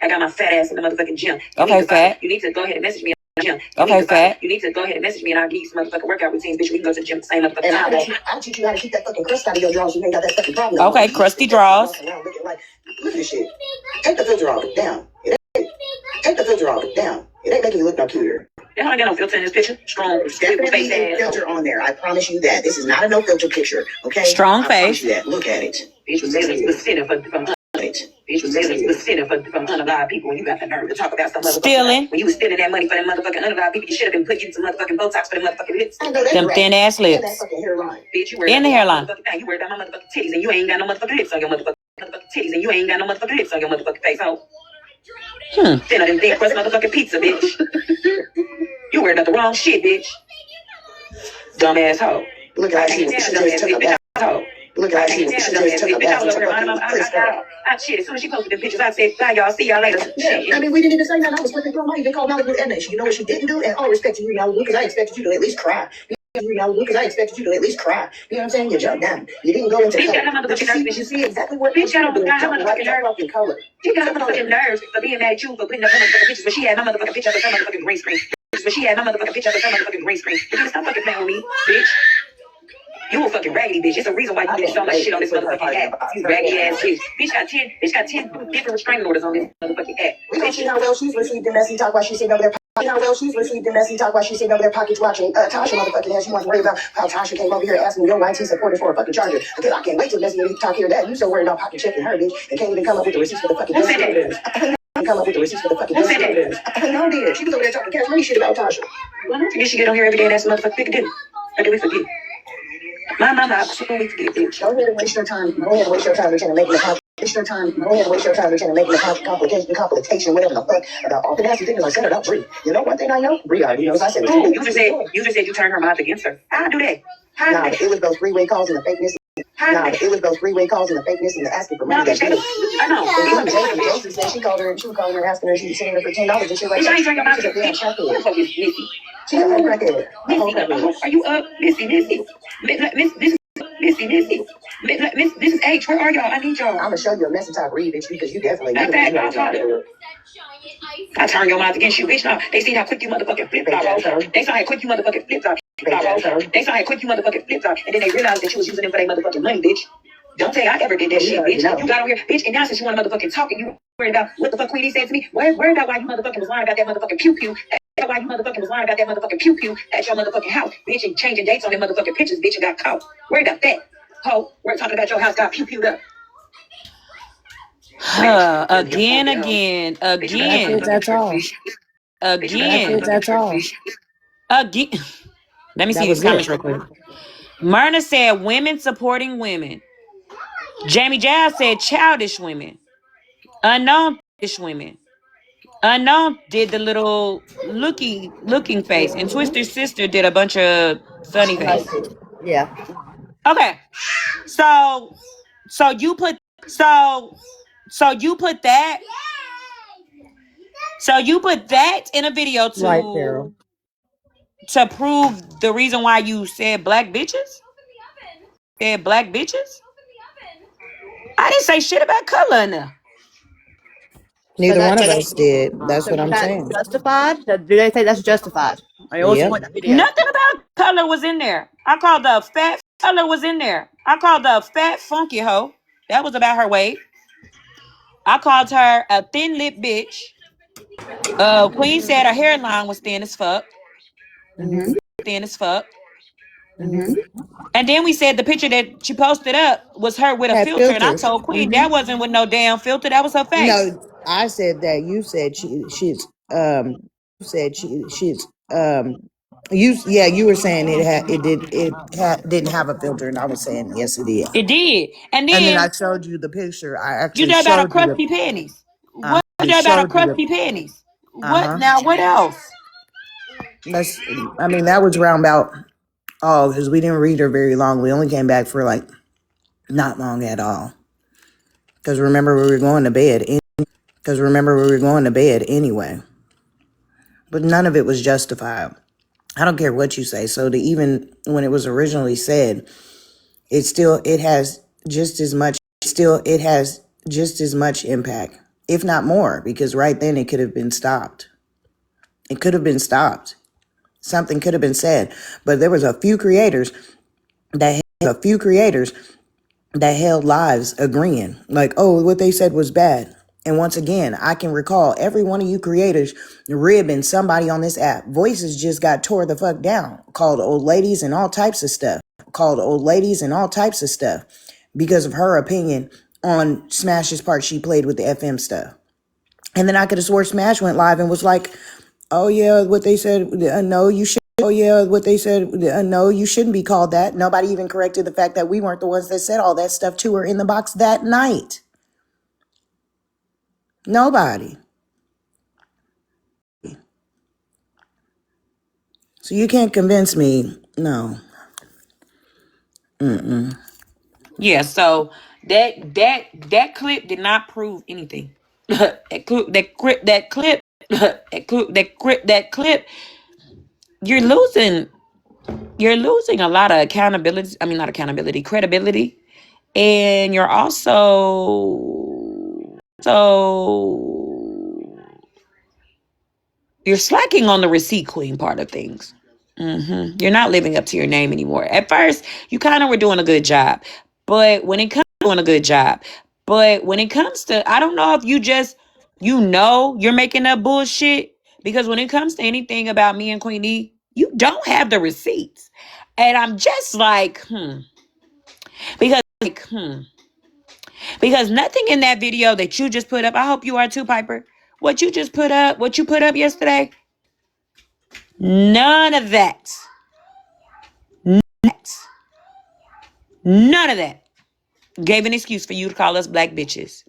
I got my fat ass in the motherfucking gym. Okay, fat. You need to go ahead and message me Gym. Okay, fat. You need to go ahead and message me and I'll give you some motherfucking workout routines, bitch. We can go to the gym the same motherfucking time. I'll teach you how to keep that fucking crust out of your drawers. You ain't got that fucking problem. Okay, crusty drawers. Look at this shit. Take the filter off. Down. Take the filter off. Down. It ain't making you look no cuter. I don't got no filter in this picture. Strong, Definitely a filter on there. I promise you that. This is not a no filter picture. Okay. Strong I face. promise you that. Look at it. Bitch was sitting from Bitch was sitting from unalive people when you got the nerve to talk about some motherfucking stealing. When you was spending that money for them motherfucking unalive people, you should have been putting some motherfucking Botox for them motherfucking lips. Them thin ass lips. Bitch, you worried in the hairline. You worried about my motherfucking titties and you ain't got no motherfucking lips on your motherfucking titties and you ain't got no motherfucking lips on your motherfucking face, ho. Thinner than thin crust motherfucking pizza, bitch. You worried about the wrong shit, bitch. Dumbass hoe. Look at you. She just took a bath. Look at you. She just took a bath. Shit, as soon as she posted the pictures, I said, bye, y'all. See y'all later. Yeah, I mean, we didn't even say nothing. I was flipping through money. They called Hollywood Edna. You know what she didn't do? And all respect to you, Hollywood, because I expected you to at least cry. Because I expected you to at least cry. You know what I'm saying? You jumped down. You didn't go into color. You see exactly what bitch got her motherfucking nerves. Color. She got her motherfucking nerves for being mad at you for putting up her motherfucking pictures when she had my motherfucking picture up on her motherfucking green screen. When she had my motherfucking picture up on her motherfucking green screen. Bitch, stop fucking playing with me, bitch. You a fucking raggedy bitch. It's a reason why you did so much shit on this motherfucking app. You raggedy ass bitch. Bitch got 10 different restraining orders on this motherfucking app. We gonna see how well she's received the messy talk while she's sitting over there. How well she's received the messy talk while she's sitting over there pockets watching Tasha motherfucking ass. She wants to worry about how Tasha came over here asking your YT supporters for a fucking charger. Because I can't wait till messy talk here that. You so worried about pocket checking her, bitch, and can't even come up with the receipts for the fucking come up with the receipts for the fucking no, dear. She was over there talking cash money shit about Tasha. Well, don't forget she get on here every day and that's a motherfucking pick do. Or do we forget? My, so we forget, bitch. Go ahead and waste your time. Go ahead and waste your time trying to make it waste your time. Go ahead and waste your time trying to make it complication, whatever the fuck, about all the nasty things I said about Bree. You know one thing I know? Bree already knows I said it. You just said you turned her mouth against her. How do that? Nah, it was those three-way calls and the fakeness. It was those three-way calls and the fakeness and the asking for money. I know. Josie said she was calling her, asking her, she was sitting there for $10 and shit like that. She ain't drinking my bitch. Who the fuck is Missy? She's a whole crackhead. Are you up? Missy. Missy. This is H. Where are y'all? I need y'all. I'm gonna show you a message I read, bitch, because you definitely need to. I turn your mouth against you, bitch. Now they see how quick you motherfucking flip flop. They saw how quick you motherfucking flip flop. They saw how quick you motherfucking flip flop, and then they realized that you was using them for their motherfucking money, bitch. Don't say I ever did that shit, bitch. You got on here, bitch, and now since you want to motherfucking talk and you worried about what the fuck Queenie said to me, worried about why you motherfucking was lying about that motherfucking pew pew. Why you motherfucking was lying about that motherfucking pew pew at your motherfucking house, bitch, and changing dates on them motherfucking pictures, bitch, and got caught. Worried about that. Ho, we're talking about your house got pew pewed up. Again. That's all. Again. Let me see these comments real quick. Myrna said women supporting women. Jamie Giles said childish women. Unknown women. Unknown did the little looking face, and Twister's sister did a bunch of funny faces. Yeah. Okay. So you put that in a video to prove the reason why you said black bitches? Black bitches? I didn't say shit about color enough. Neither one of us did. That's what I'm saying. Justified? Do they say that's justified? Yep. Nothing about color was in there. I called the fat color was in there. I called the fat funky hoe. That was about her weight. I called her a thin lip bitch. Queen said her hairline was thin as fuck. Mm-hmm. Thin as fuck. Mm-hmm. And then we said the picture that she posted up was her with a filter. And I told Queen that wasn't with no damn filter. That was her face. No, I said that. You said she's you were saying it didn't have a filter, and I was saying yes, it did. It did. And then I showed you the picture. I actually you know about her crusty panties. What you know about her crusty panties? What now? What else? That was round about all, because we didn't read her very long. We only came back for like not long at all. Because remember we were going to bed anyway. But none of it was justified. I don't care what you say. So even when it was originally said, it has just as much impact, if not more, because right then it could have been stopped. It could have been stopped. Something could have been said. But there was a few creators that held lives agreeing, like, oh, what they said was bad. And once again, I can recall every one of you creators ribbing somebody on this app. Voices just got tore the fuck down, called old ladies and all types of stuff, because of her opinion on Smash's part she played with the FM stuff. And then I could have swore Smash went live and was like, oh yeah, what they said, no, you should. Oh yeah, what they said, no, you shouldn't be called that. Nobody even corrected the fact that we weren't the ones that said all that stuff to her in the box that night. Nobody. So you can't convince me. No. Yeah, so that clip did not prove anything. that clip, you're losing a lot of accountability. I mean, not accountability, credibility. And you're you're slacking on the receipt queen part of things. You're not living up to your name anymore. At first, you kind of were doing a good job. But when it comes to, I don't know if you just, you're making up bullshit. Because when it comes to anything about me and Queen E, you don't have the receipts. And I'm just like, Because nothing in that video that you just put up, I hope you are too, Piper. What you put up yesterday, none of that. None of that gave an excuse for you to call us black bitches.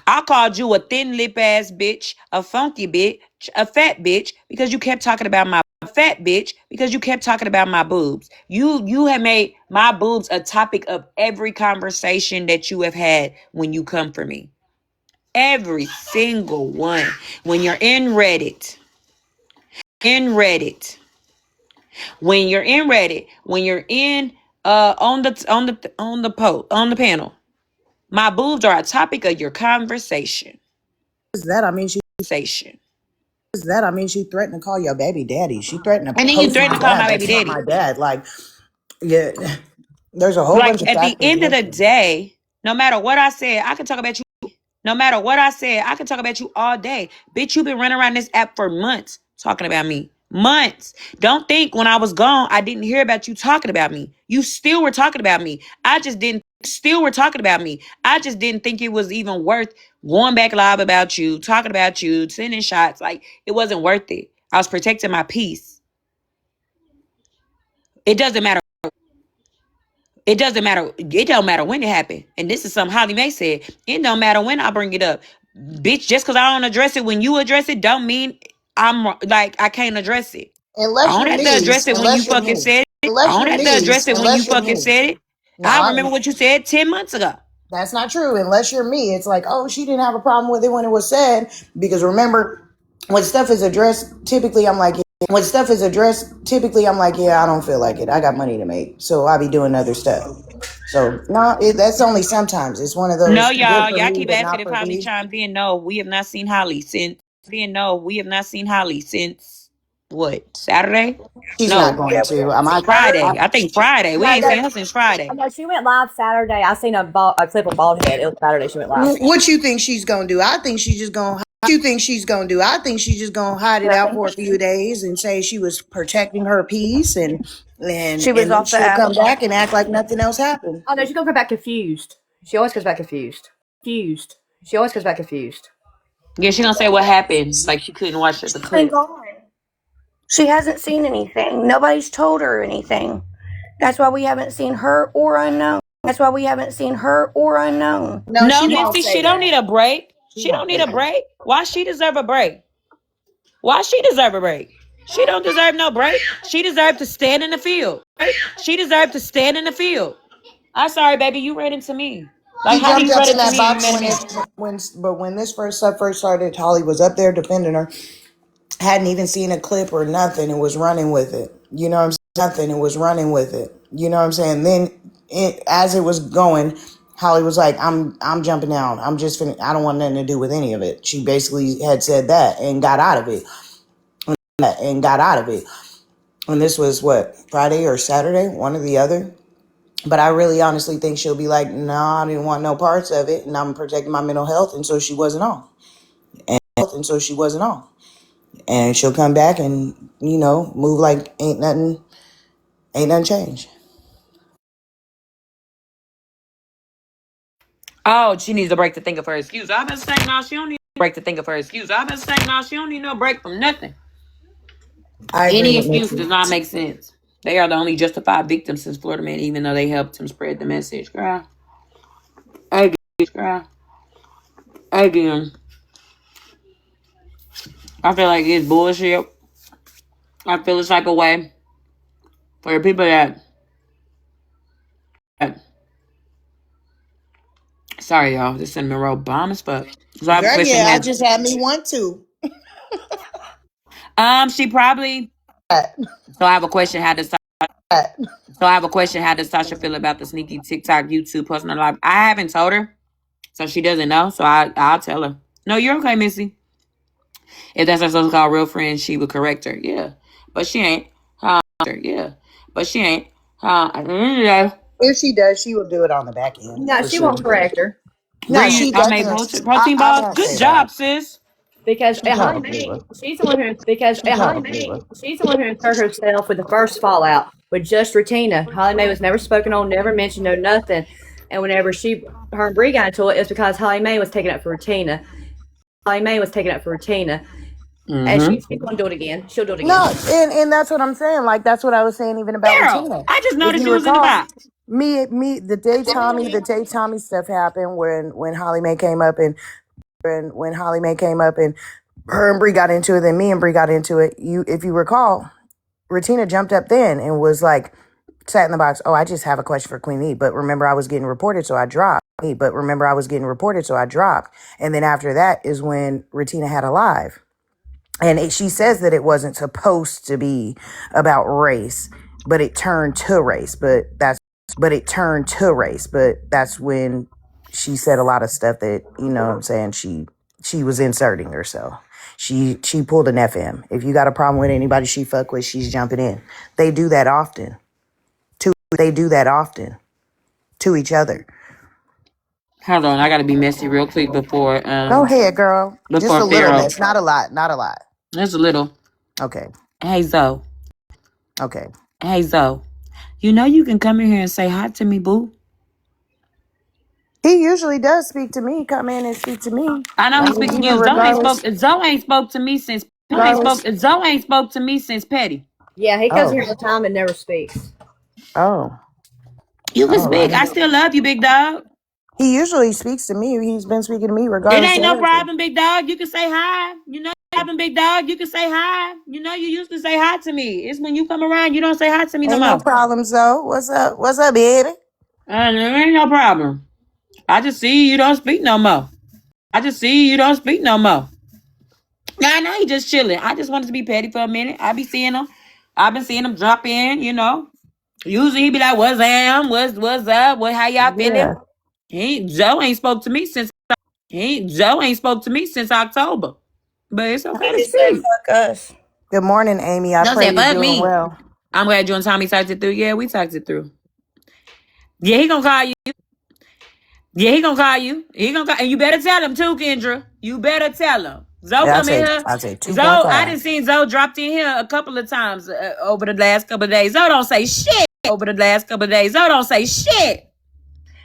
I called you a thin lip ass bitch, a funky bitch, a fat bitch, because you kept talking about my boobs. You have made my boobs a topic of every conversation that you have had when you come for me. Every single one. When you're in Reddit, when you're in on the panel, my boobs are a topic of your conversation. That I mean, she threatened to call your baby daddy. She threatened to And then you post threatened my to call dad. my baby That's not daddy. my dad. Like, yeah, there's a whole bunch of At the factors end of the missing. day, no matter what I said, I can talk about you. No matter what I said, I can talk about you all day. Bitch, you've been running around this app for months talking about me. Months. Don't think when I was gone, I didn't hear about you talking about me. You still were talking about me. I just didn't think it was even worth going back live about you, talking about you, sending shots. Like, it wasn't worth it. I was protecting my peace. It doesn't matter. It don't matter when it happened. And this is something Holly Mae said. It don't matter when I bring it up. Bitch, just because I don't address it when you address it, don't mean I can't address it. I don't have to address it when you fucking said it. I don't have to address it when you fucking said it. I remember what you said 10 months ago. That's not true. Unless you're me, it's like, oh, she didn't have a problem with it when it was said. Because remember, when stuff is addressed, typically I'm like, yeah, I don't feel like it. I got money to make, so I'll be doing other stuff. So no, that's only sometimes. It's one of those. No, Good y'all. for Y'all me, keep but asking not if for Holly me. chimed in. No, we have not seen Holly since. What? Saturday? She's No, not going to. Friday. I think Friday. We ain't seen her since Friday. No, she went live Saturday. I seen a clip of Bald Head. It was Saturday she went live. What you think she's gonna do? I think she's just gonna. Hide it out for a few days and say she was protecting her peace, and She was off the she'll app. come back and act like nothing else happened. Oh no, she's gonna come back confused. She always comes back confused. She always comes back confused. Yeah, she gonna say what happened. Like she couldn't watch the clip. She hasn't seen anything. Nobody's told her anything. That's why we haven't seen her or unknown. No, Missy, she don't need a break. She don't need a break. Why she deserve a break? She don't deserve no break. She deserved to stand in the field. I'm sorry, baby, you ran into me. Like, how do you run into me? When this stuff first started, Holly was up there defending her. Hadn't even seen a clip or nothing and was running with it. You know what I'm saying? Then as it was going, Holly was like, I'm jumping out. I don't want nothing to do with any of it. She basically had said that and got out of it. and got out of it. And this was what, Friday or Saturday, one or the other. But I really honestly think she'll be like, no, I didn't want no parts of it, and I'm protecting my mental health, and so she wasn't on. And she'll come back and, move like ain't nothing changed. Oh, she needs a break to think of her excuse. I've been saying no, she don't need a break to think of her excuse. I've been saying no, she don't need no break from nothing. I agree Any with excuse Mitzi. does not make sense. They are the only justified victims since Florida Man, even though they helped him spread the message. Girl. Again. I feel like it's bullshit. I feel it's like a way for the people that sorry, y'all. This cinnamon roll bomb as fuck. So I have a Girl, question. yeah, I just had me one too. She probably. So I have a question. How does Sasha feel about the sneaky TikTok, YouTube, posting her live? I haven't told her, so she doesn't know. So I'll tell her. No, you're okay, Missy. If that's her so-called real friend, she would correct her. Yeah, but she ain't. If she does, she will do it on the back end. No, for she sure. won't correct her. No, she I made doesn't. protein I balls. won't Good say job, that. sis. Because Holly Don't believe her. Mae, she's the one who incurred herself with the first fallout with just Retina. Holly Mae was never spoken on, never mentioned, no nothing. And whenever her and Bree got into it, it's because Holly Mae was taking up for Retina. And she's going to do it again. She'll do it again. No, and that's what I'm saying. Like, that's what I was saying even about Girl, Regina. I just If noticed you you was in the recall, box. the day Tommy stuff happened when Holly Mae came up and when Holly Mae came up and her and Bree got into it, then me and Bree got into it. If you recall, Retina jumped up then and was like, sat in the box. Oh, I just have a question for Queen E. But remember, I was getting reported, so I dropped. And then after that is when Retina had a live. And she says that it wasn't supposed to be about race, but it turned to race. But that's when she said a lot of stuff that, you know what I'm saying, she was inserting herself. She pulled an FM. If you got a problem with anybody she fuck with, she's jumping in. They do that often. To each other. Hold on, I gotta be messy real quick before Go ahead, girl. Just a little Pharaoh. mess, not a lot. Just a little. Okay. Hey Zoe. Okay. Hey Zoe. You know you can come in here and say hi to me, boo. He usually does speak to me. Come in and speak to me. I know he's speaking to you. Zoe ain't spoke to me since Petty. Yeah, he comes here all the time and never speaks. Oh. You can speak. I still love you, big dog. He usually speaks to me. He's been speaking to me regardless. It ain't no problem, big dog. You can say hi. You know, big dog. You can say hi. You know, you used to say hi to me. It's when you come around, you don't say hi to me no more. No problems, though. What's up? What's up, baby? There ain't no problem. I just see you don't speak no more. Now, I know he just chilling. I just wanted to be petty for a minute. I've been seeing him drop in, you know. Usually he be like, what's up? How y'all feeling? Joe ain't spoke to me since October. But it's okay to speak. Fuck us. Good morning, Amy. I pray you're doing well. I'm glad you and Tommy talked it through. Yeah, we talked it through. Yeah, he gonna call you. And you better tell him too, Kendra. You better tell him. Zoe come in here. I say 2.5. I done seen Zoe dropped in here a couple of times over the last couple of days. Zoe don't say shit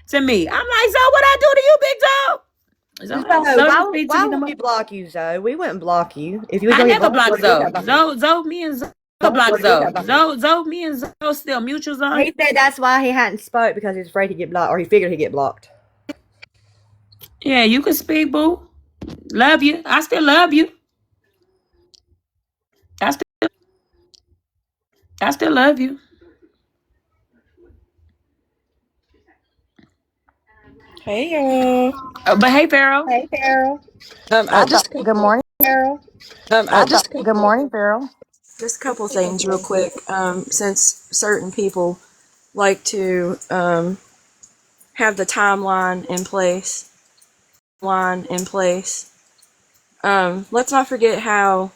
to me. I'm like, Zoe, what I do to you, big dog? Why would we block you, Zoe? We wouldn't block you. If you was I never blocked Zoe. Me and Zoe still mutuals on. He said that's why he hadn't spoke, because he was afraid he'd get blocked, or he figured he'd get blocked. Yeah, you can speak, boo. Love you. I still love you. I still love you. Hey, y'all. But hey, Pharaoh. Good morning. Good morning, Farrell. Just a couple things real quick. Since certain people like to have the timeline in place, let's not forget how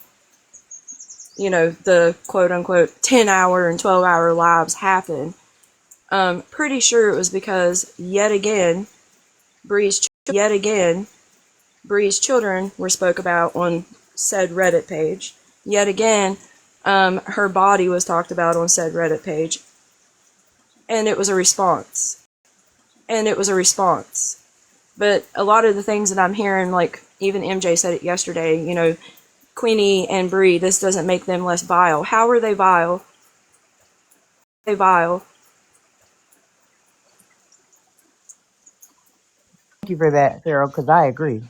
the quote unquote 10-hour and 12-hour lives happen. Pretty sure it was because yet again Bree's children were spoke about on said Reddit page. Yet again, her body was talked about on said Reddit page, and it was a response. But a lot of the things that I'm hearing, like even MJ said it yesterday, Queenie and Bree, this doesn't make them less vile. How are they vile? Thank you for that, Farrell, because I agree.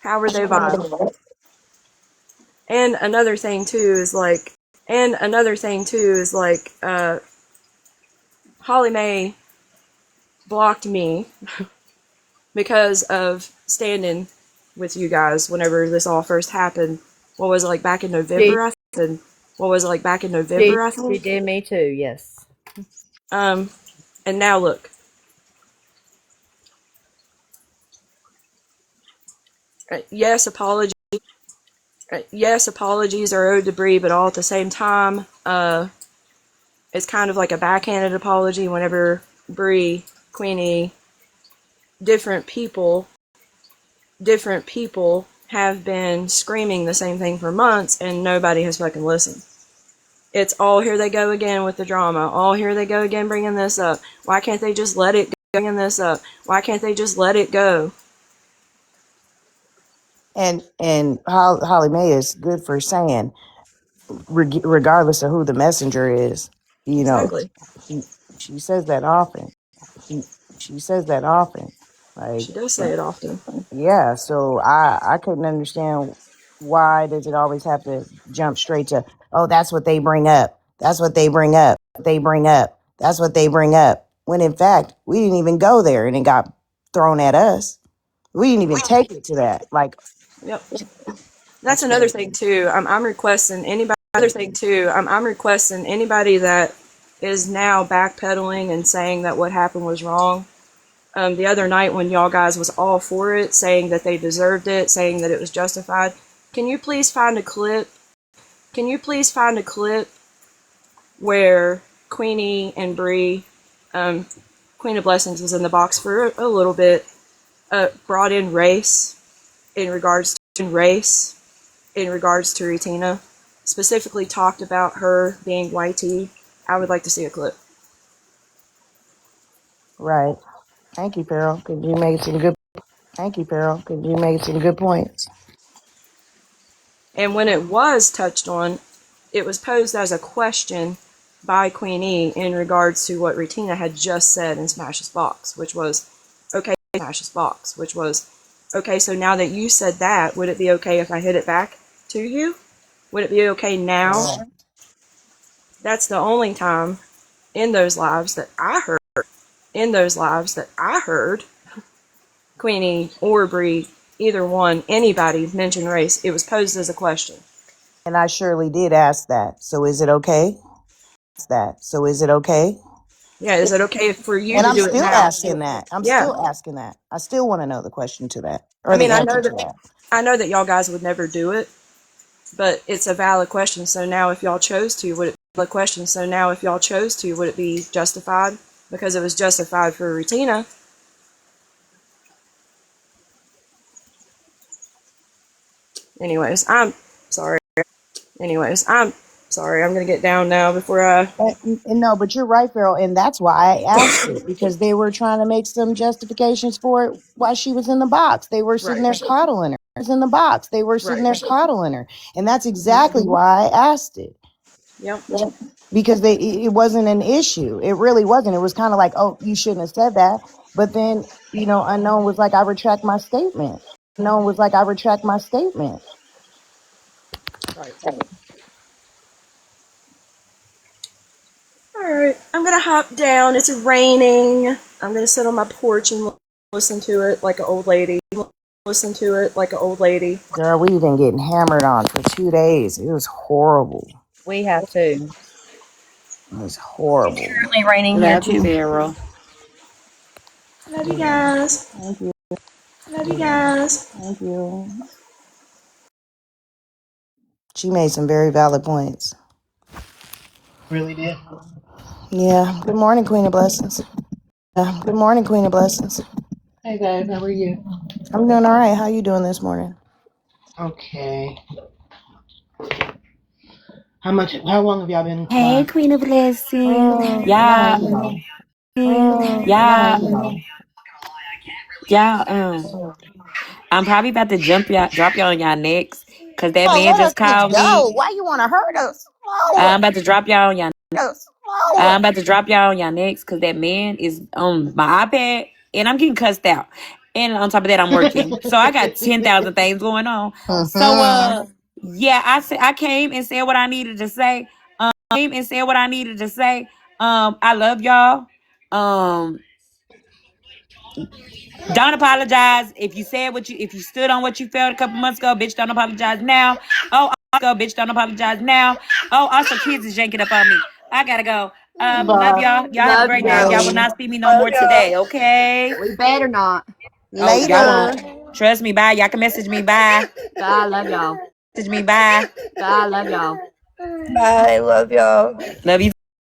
How are they vile? And another thing too is like, Holly Mae blocked me because of standing with you guys whenever this all first happened. What was it, like back in November? I think. She did me too, yes. And now look. Yes, apologies are owed to Bree, but all at the same time, it's kind of like a backhanded apology whenever Bree, Queenie, different people have been screaming the same thing for months and nobody has fucking listened. It's all here they go again with the drama. All here they go again bringing this up. Why can't they just let it go? And Holly Mae is good for saying, regardless of who the messenger is, Exactly. she says that often. She says that often. Like, She does say it often. yeah, so I couldn't understand why does it always have to jump straight to, oh, that's what they bring up. That's what they bring up. That's what they bring up. When in fact, we didn't even go there and it got thrown at us. We didn't even take it to that. Like, Yep. That's another thing too. I'm requesting anybody. I'm requesting anybody that is now backpedaling and saying that what happened was wrong. The other night when y'all guys was all for it, saying that they deserved it, saying that it was justified. Can you please find a clip? Where Queenie and Bree, Queen of Blessings was in the box for a little bit, brought in race in regards to Retina, specifically talked about her being YT. I would like to see a clip. right. Thank you, Farrell, because you made some good points. And when it was touched on, it was posed as a question by Queenie in regards to what Retina had just said in Smash's Box, which was, okay, so now that you said that, would it be okay if I hit it back to you? Would it be okay now? Yeah. That's the only time in those lives that I heard Queenie or Bree, either one, anybody mention race. It was posed as a question. And I surely did ask that. So is it okay? Yeah, is it okay for you And to I'm do it still now? asking that. Yeah. I still want to know the question to that. I mean, I know that y'all guys would never do it, but it's a valid question. So now if y'all chose to, would it be justified? Because it was justified for Retina. Anyways, I'm sorry. I'm gonna get down now before I. No, but you're right, Farrell, and that's why I asked it, because they were trying to make some justifications for it while she was in the box. They were sitting there coddling her. And that's exactly why I asked it. Yep. Because it wasn't an issue. It really wasn't. It was kind of like, oh, you shouldn't have said that. But then, Unknown was like, I retract my statement. Right. Alright, I'm gonna hop down. It's raining. I'm gonna sit on my porch and listen to it like an old lady. Girl, we've been getting hammered on for 2 days. It was horrible. We have to. It was horrible. It's currently raining here Love you, too. Farrell. Love you guys. Thank you. Love you guys. Thank you. She made some very valid points. Really did. Yeah. Good morning, Queen of Blessings. Yeah. Good morning, Queen of Blessings. Hey guys, how are you? I'm doing all right. How you doing this morning? Okay. How long have y'all been Hey, live? Queen of Blessings. Mm, Yeah, No. yeah, mm. yeah. I'm probably about to drop y'all on y'all necks, cause that Oh, man let us just bitch called me. go. Why you want to hurt us? I'm about to drop y'all on y'all. Us. I'm about to drop y'all on y'all necks, cause that man is on my iPad, and I'm getting cussed out. And on top of that, I'm working, so I got 10,000 things going on. So, Mhm. yeah, I came and said what I needed to say. I love y'all. Don't apologize if you said if you stood on what you felt a couple months ago, bitch. Don't apologize now. Bitch. Don't apologize now. Oh, also, kids is janking up on me. I gotta go. Love Bye. y'all. Y'all have a Love great day. Y'all will you. not see me no more today. Okay. We better not. Oh, y'all Later. won't. Trust me. Bye. Y'all can message me. Bye. Bye. Love y'all. Message me. Bye. Bye. Love y'all. Bye. Love y'all. Love you.